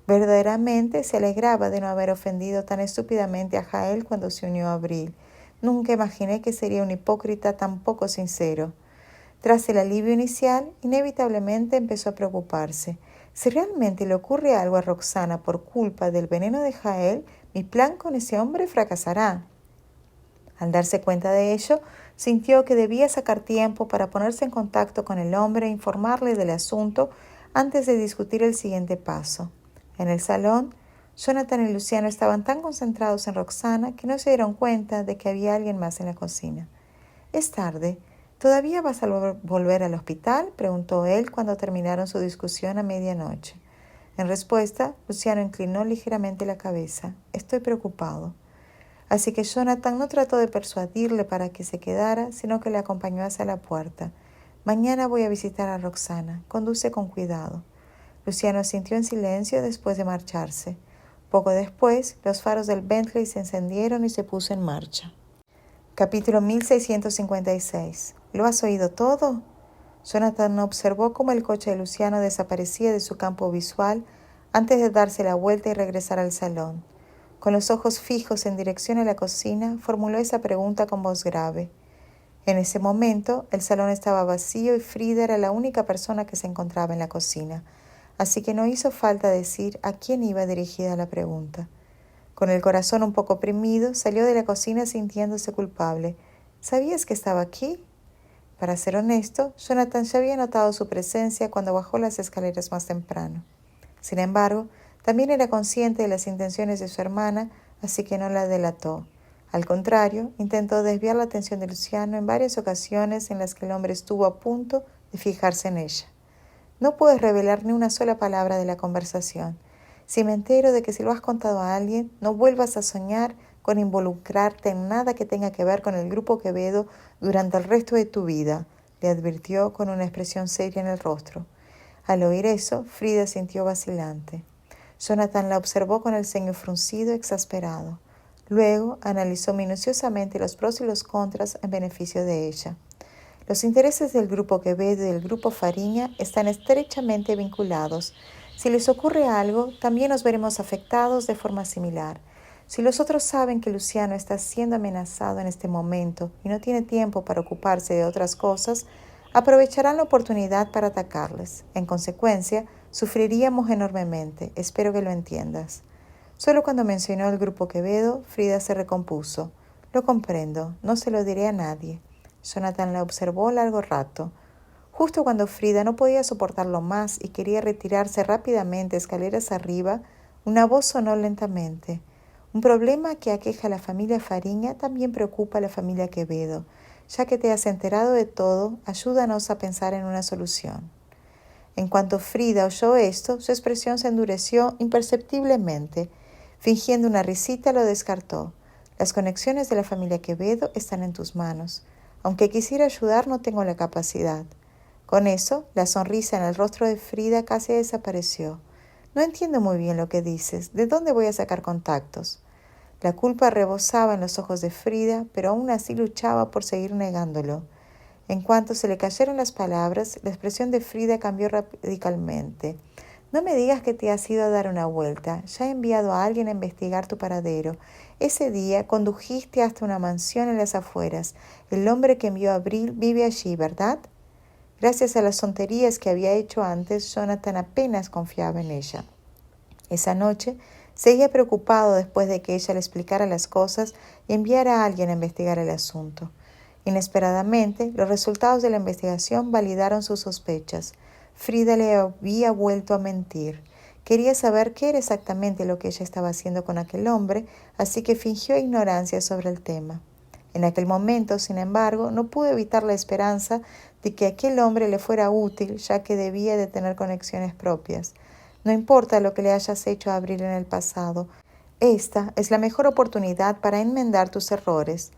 Verdaderamente se alegraba de no haber ofendido tan estúpidamente a Jael cuando se unió a Abril. Nunca imaginé que sería un hipócrita tan poco sincero. Tras el alivio inicial, inevitablemente empezó a preocuparse. Si realmente le ocurre algo a Roxana por culpa del veneno de Jael, mi plan con ese hombre fracasará. Al darse cuenta de ello, sintió que debía sacar tiempo para ponerse en contacto con el hombre e informarle del asunto antes de discutir el siguiente paso. En el salón, Jonathan y Luciano estaban tan concentrados en Roxana que no se dieron cuenta de que había alguien más en la cocina. «Es tarde. ¿Todavía vas a volver al hospital?», preguntó él cuando terminaron su discusión a medianoche. En respuesta, Luciano inclinó ligeramente la cabeza. «Estoy preocupado». Así que Jonathan no trató de persuadirle para que se quedara, sino que le acompañó hacia la puerta. «Mañana voy a visitar a Roxana. Conduce con cuidado». Luciano asintió en silencio después de marcharse. Poco después, los faros del Bentley se encendieron y se puso en marcha. Capítulo 1656. ¿Lo has oído todo? Jonathan observó cómo el coche de Luciano desaparecía de su campo visual antes de darse la vuelta y regresar al salón. Con los ojos fijos en dirección a la cocina, formuló esa pregunta con voz grave. En ese momento, el salón estaba vacío y Frida era la única persona que se encontraba en la cocina, así que no hizo falta decir a quién iba dirigida la pregunta. Con el corazón un poco oprimido, salió de la cocina sintiéndose culpable. ¿Sabías que estaba aquí? Para ser honesto, Jonathan ya había notado su presencia cuando bajó las escaleras más temprano. Sin embargo, también era consciente de las intenciones de su hermana, así que no la delató. Al contrario, intentó desviar la atención de Luciano en varias ocasiones en las que el hombre estuvo a punto de fijarse en ella. No puedes revelar ni una sola palabra de la conversación. Si me entero de que se lo has contado a alguien, no vuelvas a soñar con involucrarte en nada que tenga que ver con el Grupo Quevedo durante el resto de tu vida, le advirtió con una expresión seria en el rostro. Al oír eso, Frida sintió vacilante. Jonathan la observó con el ceño fruncido, exasperado. Luego analizó minuciosamente los pros y los contras en beneficio de ella. Los intereses del Grupo Quevedo y del Grupo Fariña están estrechamente vinculados. Si les ocurre algo, también nos veremos afectados de forma similar. Si los otros saben que Luciano está siendo amenazado en este momento y no tiene tiempo para ocuparse de otras cosas, aprovecharán la oportunidad para atacarles. En consecuencia, sufriríamos enormemente. Espero que lo entiendas. Solo cuando mencionó el Grupo Quevedo, Frida se recompuso. Lo comprendo, no se lo diré a nadie. Jonathan la observó largo rato. Justo cuando Frida no podía soportarlo más y quería retirarse rápidamente escaleras arriba, una voz sonó lentamente. Un problema que aqueja a la familia Fariña también preocupa a la familia Quevedo. Ya que te has enterado de todo, ayúdanos a pensar en una solución. En cuanto Frida oyó esto, su expresión se endureció imperceptiblemente. Fingiendo una risita, lo descartó. Las conexiones de la familia Quevedo están en tus manos. Aunque quisiera ayudar, no tengo la capacidad. Con eso, la sonrisa en el rostro de Frida casi desapareció. No entiendo muy bien lo que dices. ¿De dónde voy a sacar contactos? La culpa rebosaba en los ojos de Frida, pero aún así luchaba por seguir negándolo. En cuanto se le cayeron las palabras, la expresión de Frida cambió radicalmente. No me digas que te has ido a dar una vuelta. Ya he enviado a alguien a investigar tu paradero. Ese día condujiste hasta una mansión en las afueras. El hombre que envió a Abril vive allí, ¿verdad? Gracias a las tonterías que había hecho antes, Jonathan apenas confiaba en ella. Esa noche, seguía preocupado después de que ella le explicara las cosas y enviara a alguien a investigar el asunto. Inesperadamente, los resultados de la investigación validaron sus sospechas. Frida le había vuelto a mentir. Quería saber qué era exactamente lo que ella estaba haciendo con aquel hombre, así que fingió ignorancia sobre el tema. En aquel momento, sin embargo, no pudo evitar la esperanza de que aquel hombre le fuera útil, ya que debía de tener conexiones propias. No importa lo que le hayas hecho a Abril en el pasado, esta es la mejor oportunidad para enmendar tus errores.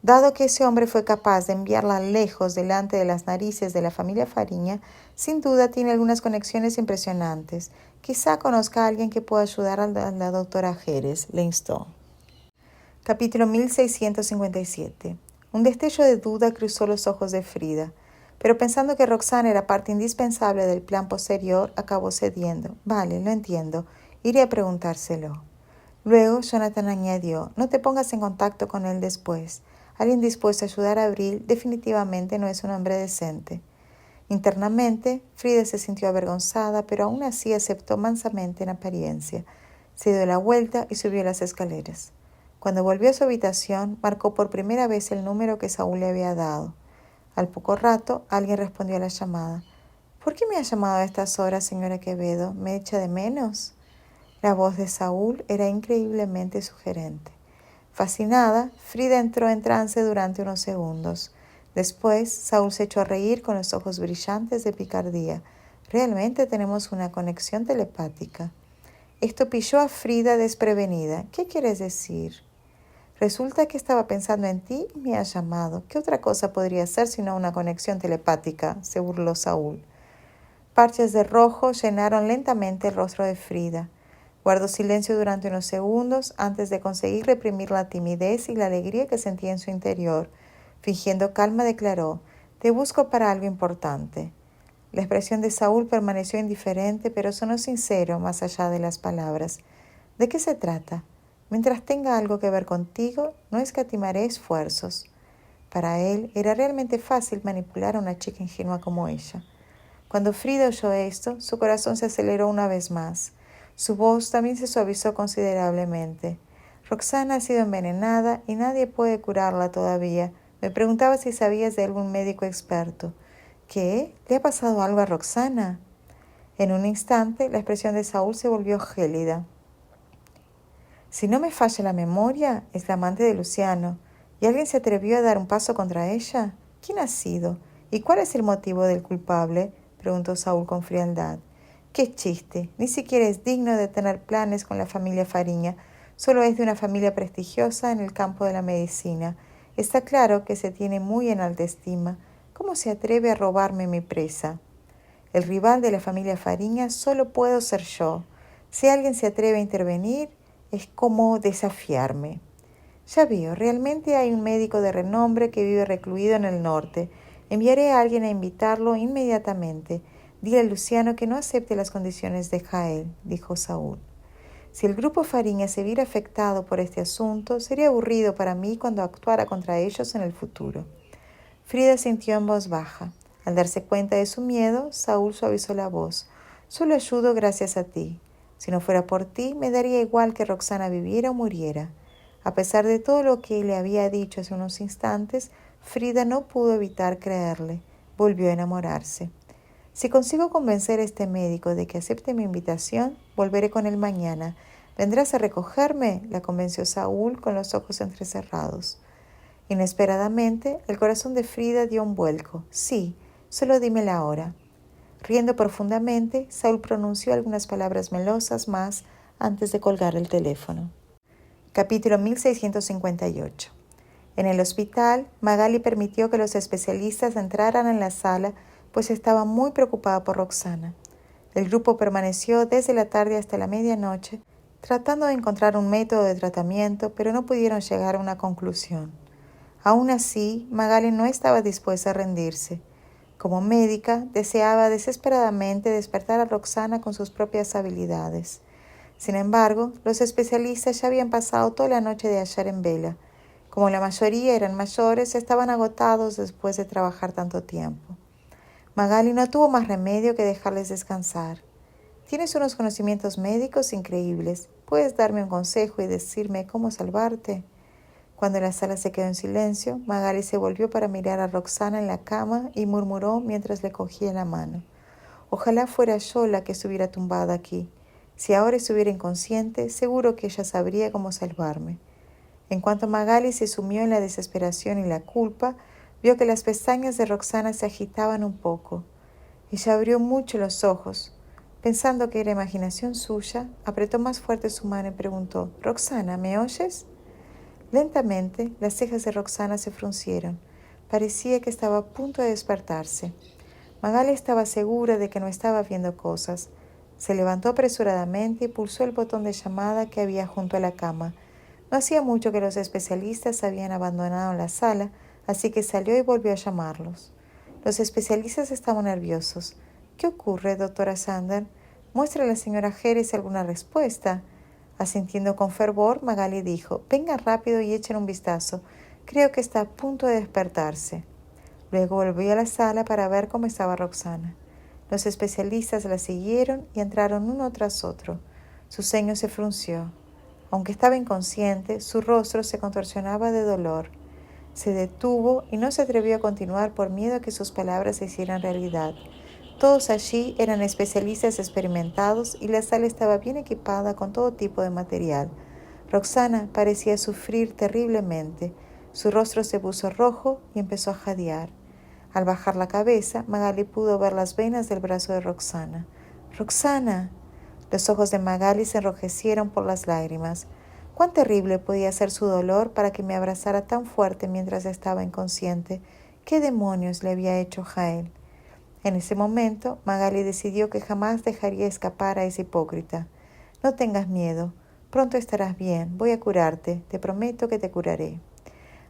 Dado que ese hombre fue capaz de enviarla lejos delante de las narices de la familia Fariña, sin duda tiene algunas conexiones impresionantes. Quizá conozca a alguien que pueda ayudar a la doctora Jerez, le instó. Capítulo 1657. Un destello de duda cruzó los ojos de Frida, pero pensando que Roxana era parte indispensable del plan posterior, acabó cediendo. Vale, lo entiendo. Iré a preguntárselo. Luego, Jonathan añadió, no te pongas en contacto con él después. Alguien dispuesto a ayudar a Abril definitivamente no es un hombre decente. Internamente, Frida se sintió avergonzada, pero aún así aceptó mansamente en apariencia. Se dio la vuelta y subió las escaleras. Cuando volvió a su habitación, marcó por primera vez el número que Saúl le había dado. Al poco rato, alguien respondió a la llamada. ¿Por qué me ha llamado a estas horas, señora Quevedo? ¿Me echa de menos? La voz de Saúl era increíblemente sugerente. Fascinada, Frida entró en trance durante unos segundos. Después, Saúl se echó a reír con los ojos brillantes de picardía. Realmente tenemos una conexión telepática. Esto pilló a Frida desprevenida. ¿Qué quieres decir? Resulta que estaba pensando en ti y me has llamado. ¿Qué otra cosa podría ser sino una conexión telepática?, se burló Saúl. Parches de rojo llenaron lentamente el rostro de Frida. Guardó silencio durante unos segundos antes de conseguir reprimir la timidez y la alegría que sentía en su interior. Fingiendo calma, declaró, «Te busco para algo importante». La expresión de Saúl permaneció indiferente, pero sonó sincero más allá de las palabras. «¿De qué se trata? Mientras tenga algo que ver contigo, no escatimaré esfuerzos». Para él era realmente fácil manipular a una chica ingenua como ella. Cuando Frida oyó esto, su corazón se aceleró una vez más. Su voz también se suavizó considerablemente. «Roxana ha sido envenenada y nadie puede curarla todavía. Me preguntaba si sabías de algún médico experto». «¿Qué? ¿Le ha pasado algo a Roxana?» En un instante, la expresión de Saúl se volvió gélida. «Si no me falla la memoria, es la amante de Luciano. ¿Y alguien se atrevió a dar un paso contra ella? ¿Quién ha sido? ¿Y cuál es el motivo del culpable?», preguntó Saúl con frialdad. «Qué chiste. Ni siquiera es digno de tener planes con la familia Fariña. Solo es de una familia prestigiosa en el campo de la medicina. Está claro que se tiene muy en alta estima. ¿Cómo se atreve a robarme mi presa? El rival de la familia Fariña solo puedo ser yo. Si alguien se atreve a intervenir, es como desafiarme». «Ya veo, realmente hay un médico de renombre que vive recluido en el norte. Enviaré a alguien a invitarlo inmediatamente. Dile a Luciano que no acepte las condiciones de Jael», dijo Saúl. «Si el grupo Fariña se viera afectado por este asunto, sería aburrido para mí cuando actuara contra ellos en el futuro». Frida sintió en voz baja. Al darse cuenta de su miedo, Saúl suavizó la voz. «Solo ayudo gracias a ti. Si no fuera por ti, me daría igual que Roxana viviera o muriera». A pesar de todo lo que le había dicho hace unos instantes, Frida no pudo evitar creerle. Volvió a enamorarse. «Si consigo convencer a este médico de que acepte mi invitación, volveré con él mañana. ¿Vendrás a recogerme?», la convenció Saúl con los ojos entrecerrados. Inesperadamente, el corazón de Frida dio un vuelco. «Sí, solo dime la hora». Riendo profundamente, Saúl pronunció algunas palabras melosas más antes de colgar el teléfono. Capítulo 1658. En el hospital, Magali permitió que los especialistas entraran en la sala, pues estaba muy preocupada por Roxana. El grupo permaneció desde la tarde hasta la medianoche, tratando de encontrar un método de tratamiento, pero no pudieron llegar a una conclusión. Aún así, Magali no estaba dispuesta a rendirse. Como médica, deseaba desesperadamente despertar a Roxana con sus propias habilidades. Sin embargo, los especialistas ya habían pasado toda la noche de ayer en vela. Como la mayoría eran mayores, estaban agotados después de trabajar tanto tiempo. Magali no tuvo más remedio que dejarles descansar. Tienes unos conocimientos médicos increíbles. ¿Puedes darme un consejo y decirme cómo salvarte? Cuando la sala se quedó en silencio, Magali se volvió para mirar a Roxana en la cama y murmuró mientras le cogía la mano. Ojalá fuera yo la que estuviera tumbada aquí. Si ahora estuviera inconsciente, seguro que ella sabría cómo salvarme. En cuanto Magali se sumió en la desesperación y la culpa, vio que las pestañas de Roxana se agitaban un poco. Ella abrió mucho los ojos. Pensando que era imaginación suya, apretó más fuerte su mano y preguntó: «Roxana, ¿me oyes?». Lentamente, las cejas de Roxana se fruncieron. Parecía que estaba a punto de despertarse. Magali estaba segura de que no estaba viendo cosas. Se levantó apresuradamente y pulsó el botón de llamada que había junto a la cama. No hacía mucho que los especialistas habían abandonado la sala, así que salió y volvió a llamarlos. Los especialistas estaban nerviosos. «¿Qué ocurre, doctora Sander? ¿Muestra a la señora Jerez alguna respuesta?». Asintiendo con fervor, Magali dijo: «Venga rápido y echen un vistazo. Creo que está a punto de despertarse». Luego volvió a la sala para ver cómo estaba Roxana. Los especialistas la siguieron y entraron uno tras otro. Su ceño se frunció. Aunque estaba inconsciente, su rostro se contorsionaba de dolor. Se detuvo y no se atrevió a continuar por miedo a que sus palabras se hicieran realidad. Todos allí eran especialistas experimentados y la sala estaba bien equipada con todo tipo de material. Roxana parecía sufrir terriblemente. Su rostro se puso rojo y empezó a jadear. Al bajar la cabeza, Magali pudo ver las venas del brazo de Roxana. «¡Roxana!». Los ojos de Magali se enrojecieron por las lágrimas. Cuán terrible podía ser su dolor para que me abrazara tan fuerte mientras estaba inconsciente. ¿Qué demonios le había hecho Jael? En ese momento, Magali decidió que jamás dejaría escapar a ese hipócrita. «No tengas miedo. Pronto estarás bien. Voy a curarte. Te prometo que te curaré».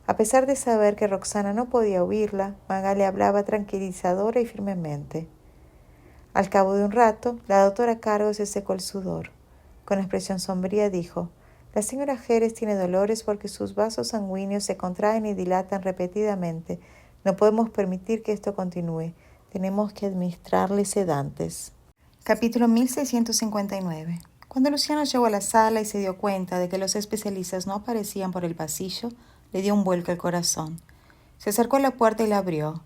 A pesar de saber que Roxana no podía oírla, Magali hablaba tranquilizadora y firmemente. Al cabo de un rato, la doctora Cargo se secó el sudor. Con expresión sombría dijo: «La señora Jerez tiene dolores porque sus vasos sanguíneos se contraen y dilatan repetidamente. No podemos permitir que esto continúe. Tenemos que administrarle sedantes». Capítulo 1659. Cuando Luciano llegó a la sala y se dio cuenta de que los especialistas no aparecían por el pasillo, le dio un vuelco al corazón. Se acercó a la puerta y la abrió.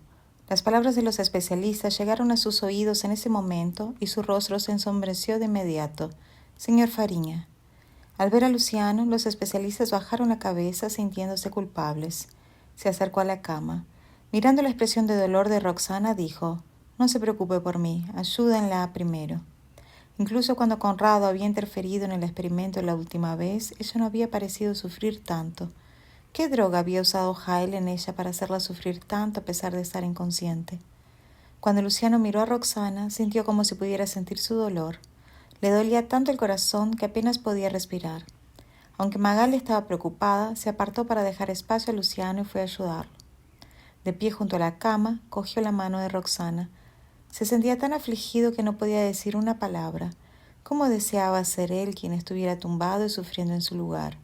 Las palabras de los especialistas llegaron a sus oídos en ese momento y su rostro se ensombreció de inmediato. «Señor Fariña». Al ver a Luciano, los especialistas bajaron la cabeza sintiéndose culpables. Se acercó a la cama. Mirando la expresión de dolor de Roxana, dijo: «No se preocupe por mí, ayúdenla primero». Incluso cuando Conrado había interferido en el experimento la última vez, ella no había parecido sufrir tanto. ¿Qué droga había usado Jael en ella para hacerla sufrir tanto a pesar de estar inconsciente? Cuando Luciano miró a Roxana, sintió como si pudiera sentir su dolor. Le dolía tanto el corazón que apenas podía respirar. Aunque Magali estaba preocupada, se apartó para dejar espacio a Luciano y fue a ayudarlo. De pie junto a la cama, cogió la mano de Roxana. Se sentía tan afligido que no podía decir una palabra. ¿Cómo deseaba ser él quien estuviera tumbado y sufriendo en su lugar?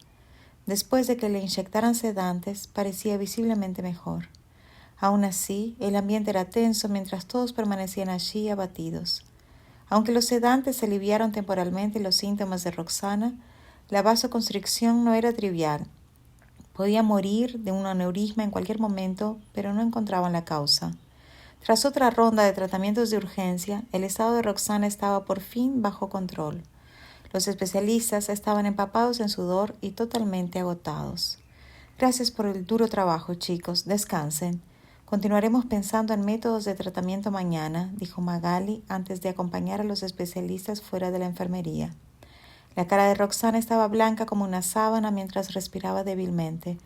Después de que le inyectaran sedantes, parecía visiblemente mejor. Aún así, el ambiente era tenso mientras todos permanecían allí abatidos. Aunque los sedantes aliviaron temporalmente los síntomas de Roxana, la vasoconstricción no era trivial. Podía morir de un aneurisma en cualquier momento, pero no encontraban la causa. Tras otra ronda de tratamientos de urgencia, el estado de Roxana estaba por fin bajo control. Los especialistas estaban empapados en sudor y totalmente agotados. «Gracias por el duro trabajo, chicos. Descansen. Continuaremos pensando en métodos de tratamiento mañana», dijo Magali antes de acompañar a los especialistas fuera de la enfermería. La cara de Roxana estaba blanca como una sábana mientras respiraba débilmente.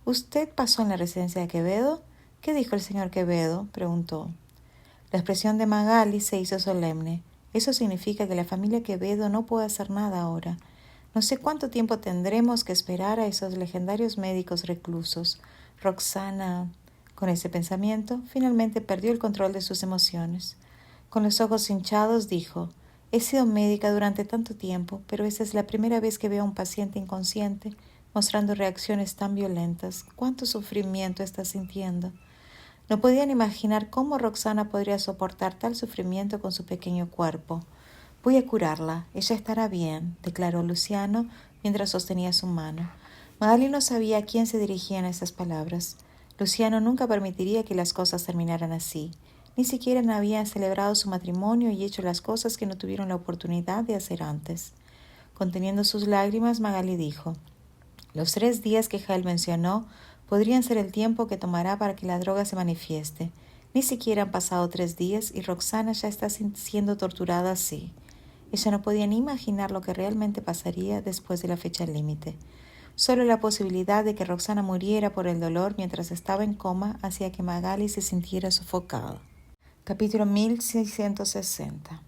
«¿Usted pasó en la residencia de Quevedo? ¿Qué dijo el señor Quevedo?», preguntó. La expresión de Magali se hizo solemne. «Eso significa que la familia Quevedo no puede hacer nada ahora. No sé cuánto tiempo tendremos que esperar a esos legendarios médicos reclusos. Roxana». Con ese pensamiento, finalmente perdió el control de sus emociones. Con los ojos hinchados dijo: «He sido médica durante tanto tiempo, pero esa es la primera vez que veo a un paciente inconsciente mostrando reacciones tan violentas. ¿Cuánto sufrimiento está sintiendo?». No podían imaginar cómo Roxana podría soportar tal sufrimiento con su pequeño cuerpo. Voy a curarla, ella estará bien, declaró Luciano mientras sostenía su mano. Magali no sabía a quién se dirigían esas palabras. Luciano nunca permitiría que las cosas terminaran así. Ni siquiera había celebrado su matrimonio y hecho las cosas que no tuvieron la oportunidad de hacer antes. Conteniendo sus lágrimas, Magali dijo: los 3 días que Jael mencionó podrían ser el tiempo que tomará para que la droga se manifieste. Ni siquiera han pasado 3 días y Roxana ya está siendo torturada así. Ella no podía ni imaginar lo que realmente pasaría después de la fecha límite. Solo la posibilidad de que Roxana muriera por el dolor mientras estaba en coma hacía que Magali se sintiera sofocada. Capítulo 1660.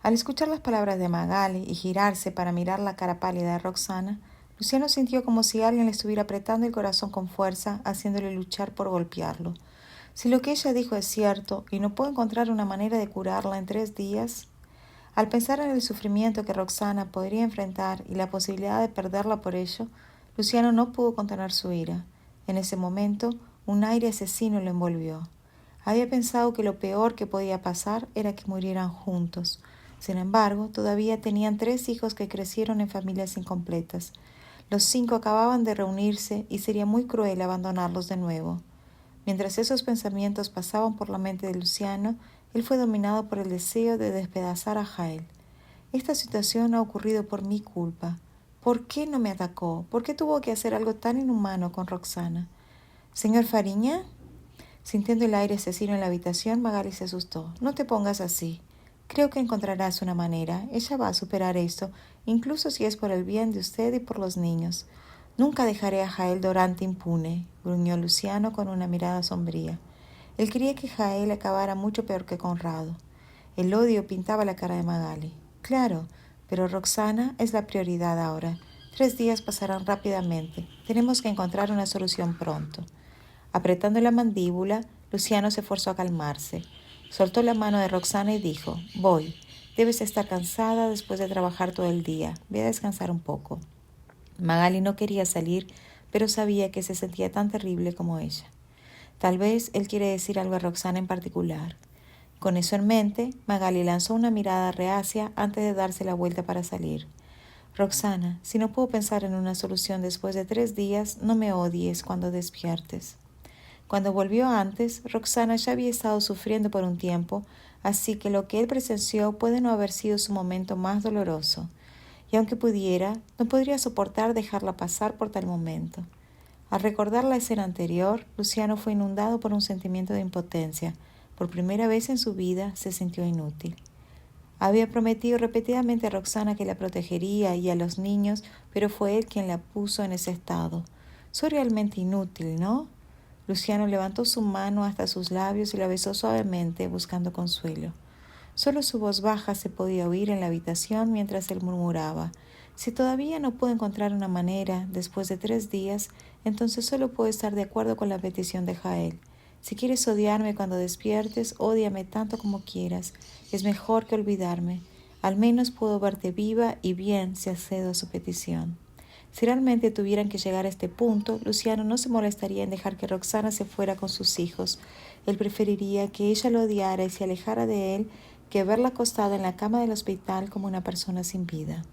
Al escuchar las palabras de Magali y girarse para mirar la cara pálida de Roxana, Luciano sintió como si alguien le estuviera apretando el corazón con fuerza, haciéndole luchar por golpearlo. Si lo que ella dijo es cierto y no puedo encontrar una manera de curarla en 3 días... Al pensar en el sufrimiento que Roxana podría enfrentar y la posibilidad de perderla por ello, Luciano no pudo contener su ira. En ese momento, un aire asesino lo envolvió. Había pensado que lo peor que podía pasar era que murieran juntos. Sin embargo, todavía tenían 3 hijos que crecieron en familias incompletas. Los 5 acababan de reunirse y sería muy cruel abandonarlos de nuevo. Mientras esos pensamientos pasaban por la mente de Luciano, él fue dominado por el deseo de despedazar a Jael. Esta situación ha ocurrido por mi culpa. ¿Por qué no me atacó? ¿Por qué tuvo que hacer algo tan inhumano con Roxana? ¿Señor Fariña? Sintiendo el aire asesino en la habitación, Magali se asustó. No te pongas así. Creo que encontrarás una manera. Ella va a superar esto, incluso si es por el bien de usted y por los niños. Nunca dejaré a Jael Dorante impune, gruñó Luciano con una mirada sombría. Él quería que Jael acabara mucho peor que Conrado. El odio pintaba la cara de Magali. Claro, pero Roxana es la prioridad ahora. 3 días pasarán rápidamente. Tenemos que encontrar una solución pronto. Apretando la mandíbula, Luciano se esforzó a calmarse. Soltó la mano de Roxana y dijo: voy. Debes estar cansada después de trabajar todo el día. Ve a descansar un poco. Magali no quería salir, pero sabía que se sentía tan terrible como ella. Tal vez él quiere decir algo a Roxana en particular. Con eso en mente, Magali lanzó una mirada reacia antes de darse la vuelta para salir. Roxana, si no puedo pensar en una solución después de 3 días, no me odies cuando despiertes. Cuando volvió antes, Roxana ya había estado sufriendo por un tiempo, así que lo que él presenció puede no haber sido su momento más doloroso. Y aunque pudiera, no podría soportar dejarla pasar por tal momento. Al recordar la escena anterior, Luciano fue inundado por un sentimiento de impotencia. Por primera vez en su vida se sintió inútil. Había prometido repetidamente a Roxana que la protegería y a los niños, pero fue él quien la puso en ese estado. Soy realmente inútil, ¿no? Luciano levantó su mano hasta sus labios y la besó suavemente, buscando consuelo. Solo su voz baja se podía oír en la habitación mientras él murmuraba: si todavía no puedo encontrar una manera, después de 3 días, entonces solo puedo estar de acuerdo con la petición de Jael. Si quieres odiarme cuando despiertes, ódiame tanto como quieras. Es mejor que olvidarme. Al menos puedo verte viva y bien si accedo a su petición. Si realmente tuvieran que llegar a este punto, Luciano no se molestaría en dejar que Roxana se fuera con sus hijos. Él preferiría que ella lo odiara y se alejara de él que verla acostada en la cama del hospital como una persona sin vida.